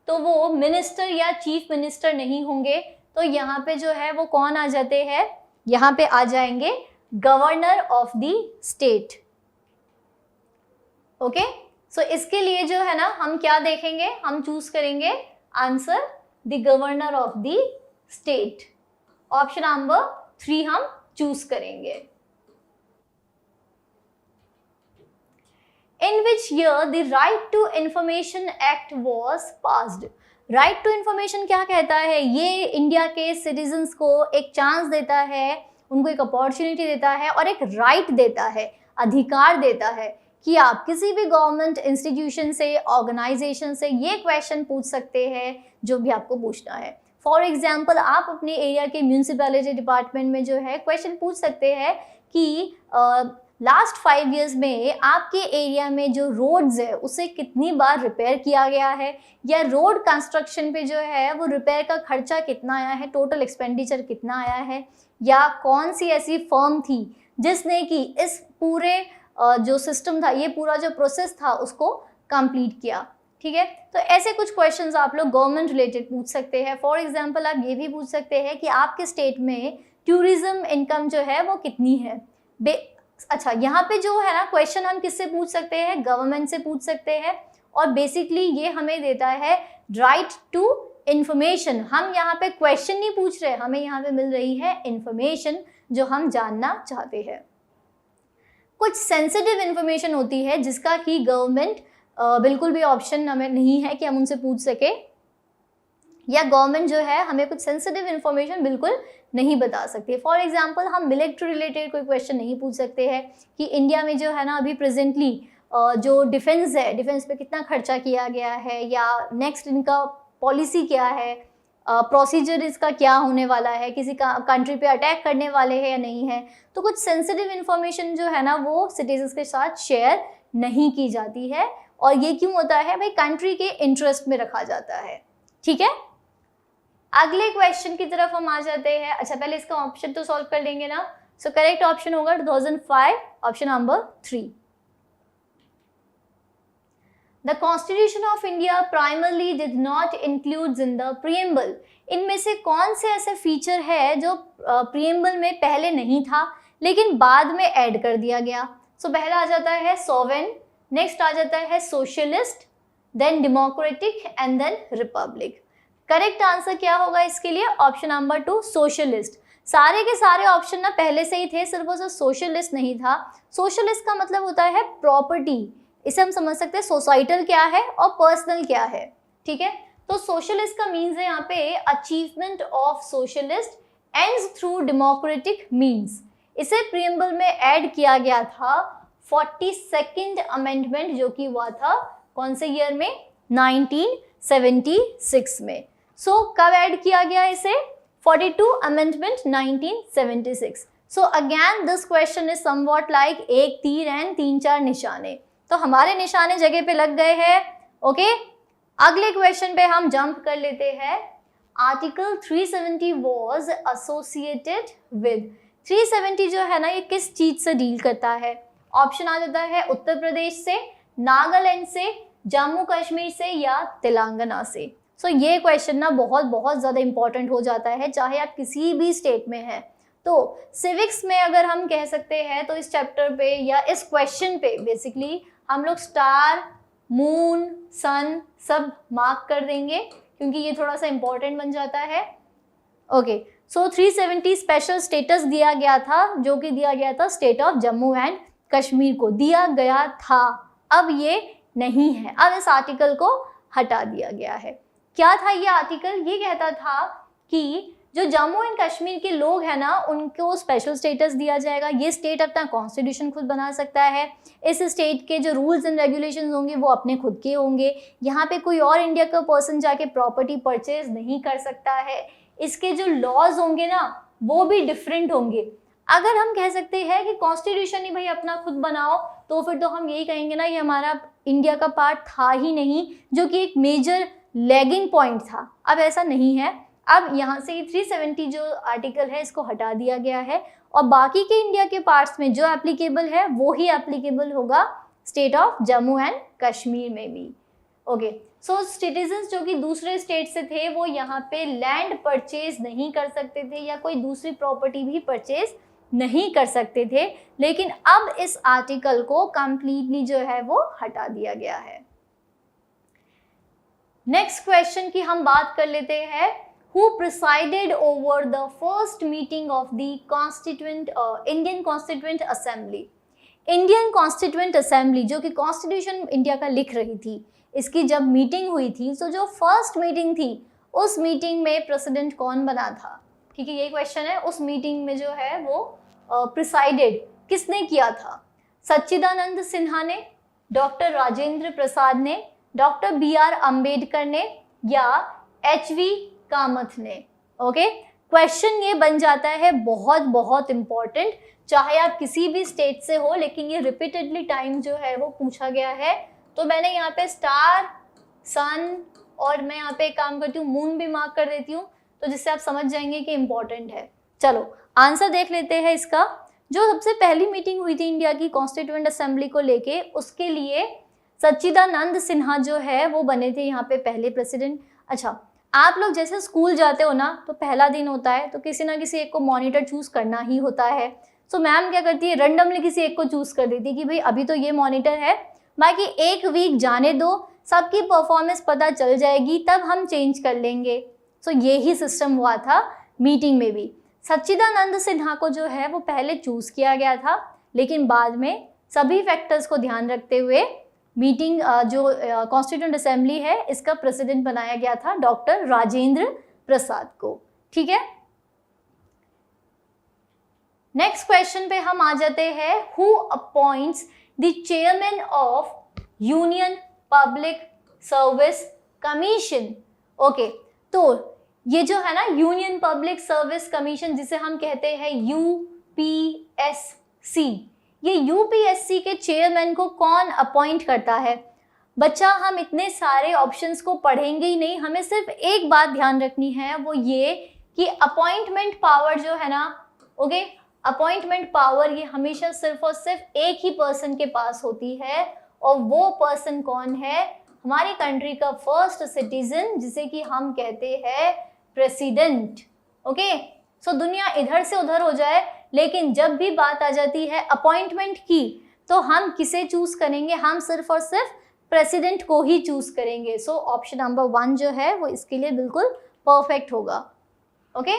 तो वो मिनिस्टर या चीफ मिनिस्टर नहीं होंगे। तो यहाँ पे जो है वो कौन आ जाते हैं? यहाँ पे आ जाएंगे governor of the state. Okay, इसके लिए जो है ना हम क्या देखेंगे? हम चूज करेंगे answer the governor of the state. Option number 3 हम चूज करेंगे। In which year the right to information act was passed. Right to information क्या कहता है? ये इंडिया के सिटीजन्स को एक चांस देता है, उनको एक अपॉर्चुनिटी देता है और एक राइट देता है, अधिकार देता है कि आप किसी भी गवर्नमेंट इंस्टीट्यूशन से, ऑर्गेनाइजेशन से ये क्वेश्चन पूछ सकते हैं जो भी आपको पूछना है। फॉर एग्जाम्पल आप अपने एरिया के म्यूनिसिपैलिटी डिपार्टमेंट में जो है क्वेश्चन पूछ सकते हैं कि लास्ट 5 ईयर्स में आपके एरिया में जो रोड्स है उसे कितनी बार रिपेयर किया गया है, या रोड कंस्ट्रक्शन पे जो है वो रिपेयर का खर्चा कितना आया है, टोटल एक्सपेंडिचर कितना आया है, या कौन सी ऐसी फर्म थी जिसने कि इस पूरे जो सिस्टम था, ये पूरा जो प्रोसेस था उसको कंप्लीट किया। ठीक है, तो ऐसे कुछ क्वेश्चंस आप लोग गवर्नमेंट रिलेटेड पूछ सकते हैं। फॉर एग्जांपल आप ये भी पूछ सकते हैं कि आपके स्टेट में टूरिज्म इनकम जो है वो कितनी है। अच्छा, यहाँ पे जो है ना क्वेश्चन हम किससे पूछ सकते हैं, गवर्नमेंट से पूछ सकते हैं, और बेसिकली ये हमें देता है राइट टू इंफॉर्मेशन। हम यहाँ पे क्वेश्चन नहीं पूछ रहे, हमें यहाँ पे मिल रही है इंफॉर्मेशन जो हम जानना चाहते हैं। कुछ सेंसिटिव इंफॉर्मेशन होती है जिसका कि गवर्नमेंट बिल्कुल भी ऑप्शन हमें नहीं है कि हम उनसे पूछ सके, या गवर्नमेंट जो है हमें कुछ सेंसिटिव इंफॉर्मेशन बिल्कुल नहीं बता सकती है। फॉर एग्जांपल हम मिलिट्री रिलेटेड कोई क्वेश्चन नहीं पूछ सकते हैं कि इंडिया में जो है ना अभी प्रेजेंटली जो डिफेंस है, डिफेंस पे कितना खर्चा किया गया है, या नेक्स्ट इनका पॉलिसी क्या है, प्रोसीजर इसका क्या होने वाला है, किसी का कंट्री पे अटैक करने वाले हैं या नहीं है। तो कुछ सेंसिटिव इंफॉर्मेशन जो है ना वो सिटीजन्स के साथ शेयर नहीं की जाती है, और ये क्यों होता है भाई, कंट्री के इंटरेस्ट में रखा जाता है। ठीक है, अगले क्वेश्चन की तरफ हम आ जाते हैं। अच्छा, पहले इसका ऑप्शन तो सॉल्व कर लेंगे ना। सो करेक्ट ऑप्शन होगा 2005, option number 3। The Constitution of India primarily did not include in the preamble। इनमें से कौन से ऐसे फीचर है जो प्रीएम्बल में पहले नहीं था लेकिन बाद में ऐड कर दिया गया। सो पहला आ जाता है सोवेरेन, नेक्स्ट आ जाता है socialist, then democratic and then republic. Correct answer क्या होगा इसके लिए, ऑप्शन नंबर 2 सोशलिस्ट। सारे के सारे ऑप्शन ना पहले से ही थे, सिर्फ वो सोशलिस्ट नहीं था। सोशलिस्ट का मतलब होता है प्रॉपर्टी, इसे हम समझ सकते हैं सोसाइटल क्या है और पर्सनल क्या है। ठीक है, तो सोशलिस्ट का मीन्स है यहाँ पे achievement of socialist ends through democratic means. इसे प्रीएम्बल में ऐड किया गया था 42nd अमेंडमेंट, जो कि हुआ था कौन से ईयर में, 1976 में। सो कब ऐड किया गया इसे, 42 amendment 1976। So again this question is somewhat like एक तीर एंड 3-4 निशाने, तो हमारे निशाने जगह पे लग गए हैं। ओके, अगले क्वेश्चन पे हम जंप कर लेते हैं। Article 370 was associated with. 370 जो है ना ये किस चीज से डील करता है, ऑप्शन आ जाता है उत्तर प्रदेश से, नागालैंड से, जम्मू कश्मीर से, या तेलंगाना से। सो ये क्वेश्चन ना बहुत ज़्यादा इंपॉर्टेंट हो जाता है चाहे आप किसी भी स्टेट में हैं। तो सिविक्स में अगर हम कह सकते हैं तो इस चैप्टर पे या इस क्वेश्चन पे बेसिकली हम लोग स्टार, मून, सन सब मार्क कर देंगे क्योंकि ये थोड़ा सा इंपॉर्टेंट बन जाता है। ओके, सो 370 स्पेशल स्टेटस दिया गया था, जो कि दिया गया था state of Jammu and Kashmir को दिया गया था, अब ये नहीं है, अब इस आर्टिकल को हटा दिया गया है। क्या था ये आर्टिकल, ये कहता था कि जो जम्मू एंड कश्मीर के लोग हैं ना उनको स्पेशल स्टेटस दिया जाएगा, ये स्टेट अपना कॉन्स्टिट्यूशन खुद बना सकता है, इस स्टेट के जो रूल्स एंड रेगुलेशंस होंगे वो अपने खुद के होंगे, यहाँ पे कोई और इंडिया का पर्सन जाके प्रॉपर्टी परचेज नहीं कर सकता है, इसके जो लॉज होंगे ना वो भी डिफरेंट होंगे। अगर हम कह सकते हैं कि कॉन्स्टिट्यूशन ही भाई अपना खुद बनाओ तो फिर तो हम यही कहेंगे ना ये हमारा इंडिया का पार्ट था ही नहीं, जो कि एक मेजर लैगिंग पॉइंट था। अब ऐसा नहीं है, अब यहाँ से 370 जो आर्टिकल है इसको हटा दिया गया है और बाकी के इंडिया के पार्ट्स में जो एप्लीकेबल है वो ही एप्लीकेबल होगा state of Jammu and Kashmir में भी। ओके, सो सिटीजन्स जो कि दूसरे स्टेट से थे वो यहाँ पे लैंड परचेज नहीं कर सकते थे या कोई दूसरी प्रॉपर्टी भी परचेज नहीं कर सकते थे, लेकिन अब इस आर्टिकल को कंप्लीटली जो है वो हटा दिया गया है। नेक्स्ट क्वेश्चन की हम बात कर लेते हैं। Who presided over the first meeting of the Indian Constituent Assembly? Indian constituent assembly जो कि कॉन्स्टिट्यूशन इंडिया का लिख रही थी, इसकी जब मीटिंग हुई थी तो जो फर्स्ट मीटिंग थी उस मीटिंग में प्रेसिडेंट कौन बना था? ठीक है, ये क्वेश्चन है। उस मीटिंग में जो है वो प्रिसाइडेड किसने किया था? सच्चिदानंद सिन्हा ने, डॉक्टर राजेंद्र प्रसाद ने, डॉक्टर BR अम्बेडकर ने, या HV कामथ ने। ओके, क्वेश्चन ये बन जाता है बहुत बहुत इंपॉर्टेंट, चाहे आप किसी भी स्टेट से हो, लेकिन ये रिपीटेडली टाइम जो है वो पूछा गया है। तो मैंने यहाँ पे स्टार, सन और मैं यहाँ पे एक काम करती हूँ मून भी मार्क कर देती हूँ, तो जिससे आप समझ जाएंगे कि इम्पोर्टेंट है। चलो आंसर देख लेते हैं इसका। जो सबसे पहली मीटिंग हुई थी इंडिया की कॉन्स्टिट्यूएंट असेंबली को लेके, उसके लिए सच्चिदानंद सिन्हा जो है वो बने थे यहाँ पे पहले प्रेसिडेंट। अच्छा, आप लोग जैसे स्कूल जाते हो ना, तो पहला दिन होता है तो किसी ना किसी एक को मॉनिटर चूज करना ही होता है। सो मैम क्या करती है, रैंडमली किसी एक को चूज कर देती है कि भाई अभी तो ये मॉनिटर है, बाकी एक वीक जाने दो, सबकी परफॉर्मेंस पता चल जाएगी, तब हम चेंज कर लेंगे। सो ये ही सिस्टम हुआ था मीटिंग में भी। सच्चिदानंद सिन्हा को जो है वो पहले चूज किया गया था, लेकिन बाद में सभी फैक्टर्स को ध्यान रखते हुए मीटिंग जो कॉन्स्टिट्यूएंट असेंबली है इसका प्रेसिडेंट बनाया गया था डॉक्टर राजेंद्र प्रसाद को। ठीक है, नेक्स्ट क्वेश्चन पे हम आ जाते हैं। Who appoints the chairman of union public service commission. Okay, तो ये जो है ना यूनियन पब्लिक सर्विस कमीशन, जिसे हम कहते हैं यूपीएससी, ये यूपीएससी के चेयरमैन को कौन अपॉइंट करता है? बच्चा, हम इतने सारे ऑप्शंस को पढ़ेंगे ही नहीं, हमें सिर्फ एक बात ध्यान रखनी है, वो ये कि अपॉइंटमेंट पावर जो है ना, ओके, अपॉइंटमेंट पावर ये हमेशा सिर्फ और सिर्फ एक ही पर्सन के पास होती है, और वो पर्सन कौन है? हमारी कंट्री का फर्स्ट सिटीजन, जिसे कि हम कहते हैं प्रेसिडेंट। ओके, सो दुनिया इधर से उधर हो जाए, लेकिन जब भी बात आ जाती है अपॉइंटमेंट की, तो हम किसे चूज करेंगे? हम सिर्फ और सिर्फ प्रेसिडेंट को ही चूज करेंगे। सो ऑप्शन नंबर 1 जो है वो इसके लिए बिल्कुल परफेक्ट होगा। Okay,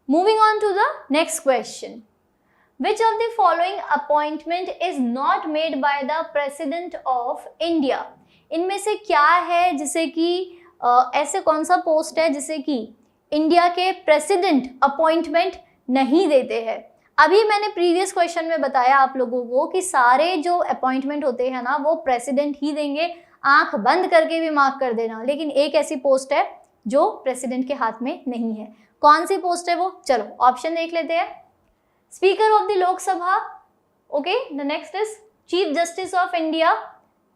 moving on to the next question. Which of the following appointment is not made by the President of India? इनमें से क्या है जिसे कि ऐसे कौन सा पोस्ट है जिसे कि इंडिया के प्रेसिडेंट अपॉइंटमेंट नहीं देते हैं? अभी मैंने प्रीवियस क्वेश्चन में बताया आप लोगों को कि सारे जो अपॉइंटमेंट होते हैं ना वो प्रेसिडेंट ही देंगे, आंख बंद करके भी मार्क कर देना। लेकिन एक ऐसी पोस्ट है जो प्रेसिडेंट के हाथ में नहीं है। कौन सी पोस्ट है वो? चलो ऑप्शन देख लेते हैं। Speaker of the Lok Sabha, okay, the next is chief justice of India,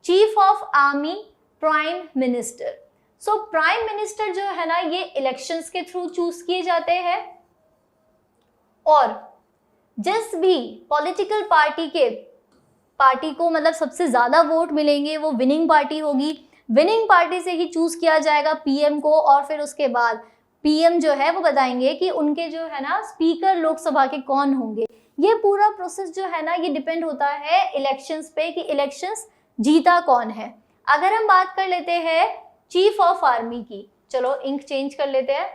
chief of army, prime minister. So prime minister जो है ना ये इलेक्शंस के थ्रू चूज किए जाते हैं, और जिस भी पॉलिटिकल पार्टी को मतलब सबसे ज्यादा वोट मिलेंगे वो विनिंग पार्टी होगी। विनिंग पार्टी से ही चूज किया जाएगा पीएम को, और फिर उसके बाद पीएम जो है वो बताएंगे कि उनके जो है ना स्पीकर लोकसभा के कौन होंगे। ये पूरा प्रोसेस जो है ना ये डिपेंड होता है इलेक्शंस पे कि इलेक्शंस जीता कौन है। अगर हम बात कर लेते हैं चीफ ऑफ आर्मी की, चलो इंक चेंज कर लेते हैं।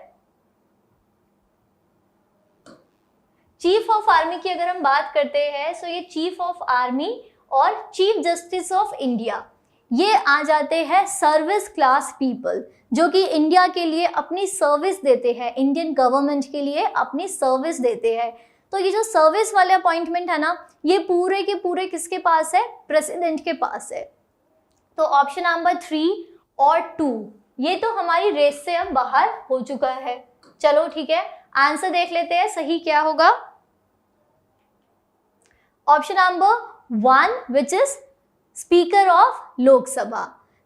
चीफ ऑफ आर्मी की अगर हम बात करते हैं तो ये चीफ ऑफ आर्मी और चीफ जस्टिस ऑफ इंडिया ये आ जाते हैं सर्विस क्लास पीपल, जो कि इंडिया के लिए अपनी सर्विस देते हैं, इंडियन गवर्नमेंट के लिए अपनी सर्विस देते हैं। तो ये जो सर्विस वाले अपॉइंटमेंट है ना ये पूरे के पूरे किसके पास है? प्रेसिडेंट के पास है। तो ऑप्शन नंबर 3 और 2 ये तो हमारी रेस से अब बाहर हो चुका है। चलो ठीक है, आंसर देख लेते हैं सही क्या होगा। Option number 1 which is speaker of Lok Sabha.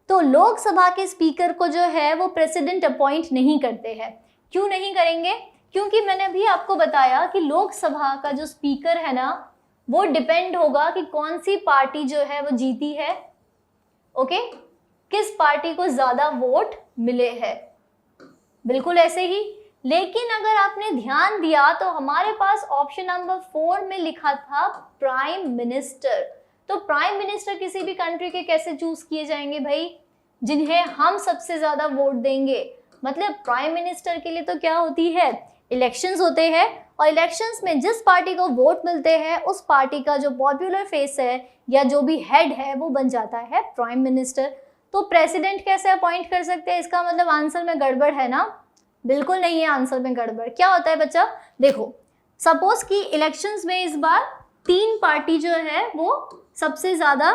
तो लोकसभा के स्पीकर को जो है वो प्रेसिडेंट अपॉइंट नहीं करते हैं। क्यों नहीं करेंगे? क्योंकि मैंने अभी आपको बताया कि लोकसभा का जो स्पीकर है ना वो डिपेंड होगा कि कौन सी पार्टी जो है वो जीती है, ओके, किस पार्टी को ज्यादा वोट मिले हैं, बिल्कुल ऐसे ही। लेकिन अगर आपने ध्यान दिया तो हमारे पास ऑप्शन नंबर 4 में लिखा था प्राइम मिनिस्टर। तो प्राइम मिनिस्टर किसी भी कंट्री के कैसे चूज किए जाएंगे भाई? जिन्हें हम सबसे ज्यादा वोट देंगे। मतलब प्राइम मिनिस्टर के लिए तो क्या होती है? इलेक्शंस होते हैं, और इलेक्शंस में जिस पार्टी को वोट मिलते हैं उस पार्टी का जो पॉपुलर फेस है या जो भी हेड है वो बन जाता है प्राइम मिनिस्टर। तो प्रेसिडेंट कैसे अपॉइंट कर सकते हैं? इसका मतलब आंसर में गड़बड़ है ना? बिल्कुल नहीं है आंसर में गड़बड़। क्या होता है बच्चा? देखो, सपोज कि इलेक्शंस में इस बार 3 पार्टी जो है वो सबसे ज्यादा,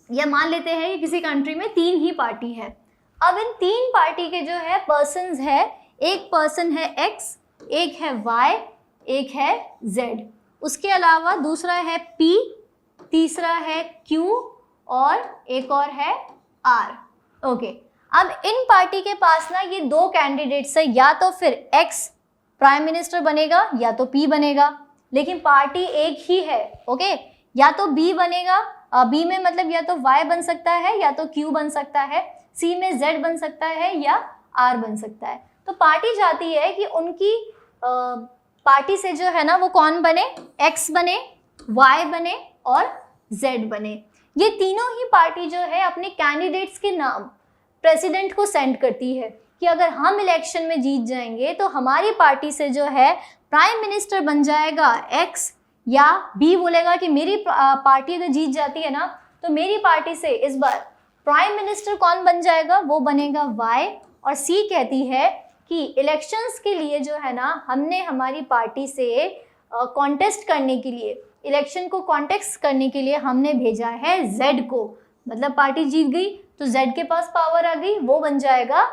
या मान लेते हैं कि किसी कंट्री में 3 ही पार्टी है। अब इन तीन पार्टी के जो है पर्सन्स है, एक पर्सन है एक्स, एक है वाई, एक है जेड, उसके अलावा दूसरा है पी, तीसरा है क्यू और एक और है आर। ओके, अब इन पार्टी के पास ना ये दो कैंडिडेट्स है, या तो फिर एक्स प्राइम मिनिस्टर बनेगा या तो पी बनेगा, लेकिन पार्टी एक ही है। ओके, या तो बी बनेगा, बी में मतलब या तो वाई बन सकता है या तो क्यू बन सकता है, सी में जेड बन सकता है या आर बन सकता है। तो पार्टी चाहती है कि उनकी पार्टी से जो है ना वो कौन बने, एक्स बने, वाई बने और जेड बने। ये तीनों ही पार्टी जो है अपने कैंडिडेट्स के नाम प्रेसिडेंट को सेंड करती है कि अगर हम इलेक्शन में जीत जाएंगे तो हमारी पार्टी से जो है प्राइम मिनिस्टर बन जाएगा एक्स, या बी बोलेगा कि मेरी पार्टी अगर जीत जाती है ना तो मेरी पार्टी से इस बार प्राइम मिनिस्टर कौन बन जाएगा, वो बनेगा वाई, और सी कहती है कि इलेक्शंस के लिए जो है ना हमने हमारी पार्टी से कॉन्टेस्ट करने के लिए, इलेक्शन को कॉन्टेस्ट करने के लिए हमने भेजा है जेड को, मतलब पार्टी जीत गई तो जेड के पास पावर आ गई, वो बन जाएगा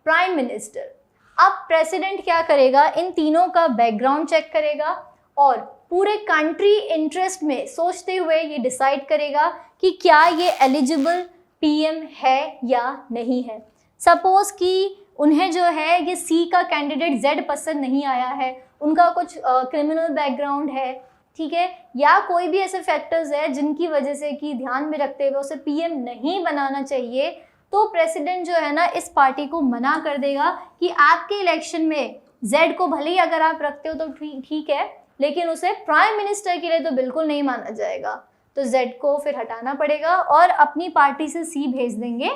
प्राइम मिनिस्टर। अब प्रेसिडेंट क्या करेगा, इन तीनों का बैकग्राउंड चेक करेगा और पूरे कंट्री इंटरेस्ट में सोचते हुए ये डिसाइड करेगा कि क्या ये एलिजिबल पीएम है या नहीं है। सपोज कि उन्हें जो है ये सी का कैंडिडेट जेड पसंद नहीं आया है, उनका कुछ क्रिमिनल बैकग्राउंड है, ठीक है, या कोई भी ऐसे फैक्टर्स है जिनकी वजह से कि ध्यान में रखते हुए उसे पीएम नहीं बनाना चाहिए, तो प्रेसिडेंट जो है ना इस पार्टी को मना कर देगा कि आपके इलेक्शन में जेड को भले ही अगर आप रखते हो तो ठीक है, लेकिन उसे प्राइम मिनिस्टर के लिए तो बिल्कुल नहीं माना जाएगा। तो जेड को फिर हटाना पड़ेगा और अपनी पार्टी से सी भेज देंगे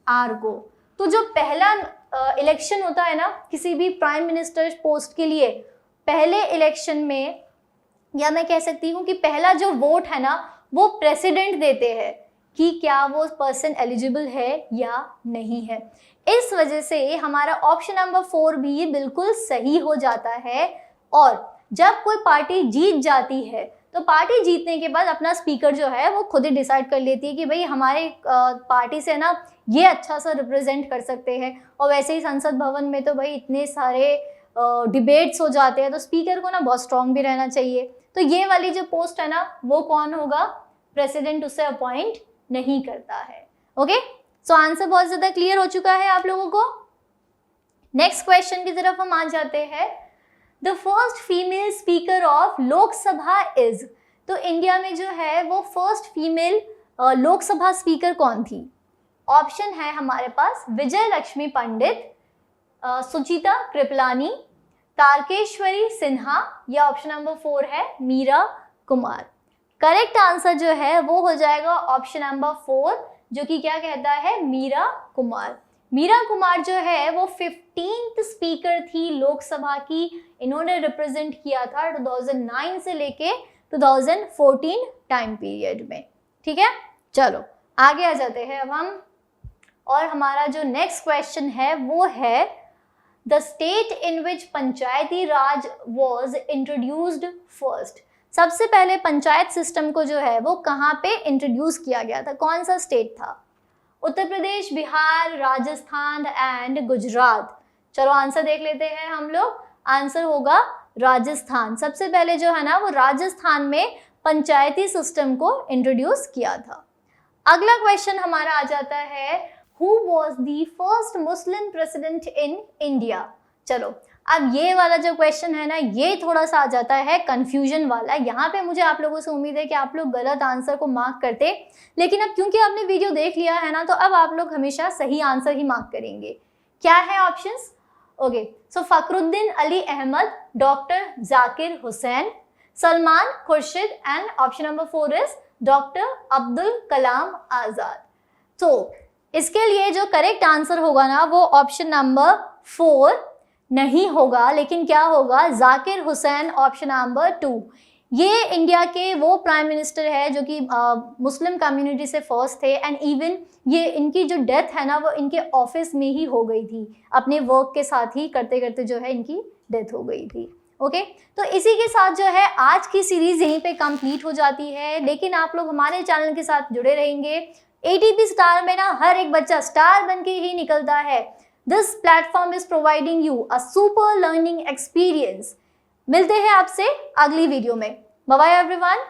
आर को। तो जो पहला इलेक्शन होता है ना किसी भी प्राइम मिनिस्टर पोस्ट के लिए, पहले इलेक्शन में, या मैं कह सकती हूँ कि पहला जो वोट है ना वो प्रेसिडेंट देते हैं कि क्या वो पर्सन एलिजिबल है या नहीं है। इस वजह से हमारा ऑप्शन नंबर 4 भी बिल्कुल सही हो जाता है। और जब कोई पार्टी जीत जाती है तो पार्टी जीतने के बाद अपना स्पीकर जो है वो खुद ही डिसाइड कर लेती है कि भाई हमारे पार्टी से ना ये अच्छा सा रिप्रेजेंट कर सकते हैं। और वैसे ही संसद भवन में तो भाई इतने सारे डिबेट्स हो जाते हैं, तो स्पीकर को ना बहुत स्ट्रांग भी रहना चाहिए। तो ये वाली जो पोस्ट है ना वो कौन होगा, प्रेसिडेंट उसे अपॉइंट नहीं करता है। ओके, सो आंसर बहुत ज़्यादा क्लियर हो चुका है आप लोगों को। नेक्स्ट क्वेश्चन की तरफ हम आ जाते हैं। The first female speaker of Lok Sabha is, तो इंडिया में जो है वो फर्स्ट फीमेल लोकसभा स्पीकर कौन थी। ऑप्शन है हमारे पास विजय लक्ष्मी पंडित, सुचिता कृपलानी, तारकेश्वरी सिन्हा, या ऑप्शन नंबर 4 है मीरा कुमार। करेक्ट आंसर जो है वो हो जाएगा ऑप्शन नंबर 4, जो कि क्या कहता है, मीरा कुमार। मीरा कुमार जो है वो 15th स्पीकर थी लोकसभा की। इन्होंने रिप्रेजेंट किया था 2009 से लेके 2014 टाइम पीरियड में। ठीक है, चलो आगे आ जाते हैं अब हम। और हमारा जो नेक्स्ट क्वेश्चन है वो है the state in which Panchayati Raj was introduced first. सबसे पहले पंचायत सिस्टम को जो है वो कहाँ पे इंट्रोड्यूस किया गया था, कौन सा स्टेट था। उत्तर प्रदेश, बिहार, राजस्थान एंड गुजरात। चलो आंसर देख लेते हैं हम लोग। आंसर होगा राजस्थान। सबसे पहले जो है ना वो राजस्थान में पंचायती सिस्टम को इंट्रोड्यूस किया था। अगला क्वेश्चन हमारा आ जाता है, who was the first Muslim president in India. चलो अब ये वाला जो क्वेश्चन है ना ये थोड़ा सा आ जाता है कंफ्यूजन वाला। यहाँ पे मुझे आप लोगों से उम्मीद है कि आप लोग गलत आंसर को मार्क करते, लेकिन अब क्योंकि आपने वीडियो देख लिया है ना तो अब आप लोग हमेशा सही आंसर ही मार्क करेंगे। क्या है options? Okay, so Fakhruddin Ali Ahmed, doctor Zakir Hussain, Salman Khurshid, and option number 4 is doctor Abdul Kalam Azad. तो इसके लिए जो करेक्ट आंसर होगा ना वो ऑप्शन नंबर 4 नहीं होगा, लेकिन क्या होगा, जाकिर हुसैन, ऑप्शन नंबर 2। ये इंडिया के वो प्राइम मिनिस्टर है जो कि मुस्लिम कम्युनिटी से फर्स्ट थे, एंड इवन ये इनकी जो डेथ है ना वो इनके ऑफिस में ही हो गई थी, अपने वर्क के साथ ही करते करते जो है इनकी डेथ हो गई थी। ओके, तो इसी के साथ जो है आज की सीरीज़ यहीं पे कंप्लीट हो जाती है, लेकिन आप लोग हमारे चैनल के साथ जुड़े रहेंगे ATP स्टार में ना हर एक बच्चा स्टार बन के ही निकलता है। This platform is providing you a super learning experience. मिलते हैं आपसे अगली वीडियो में। Bye bye everyone.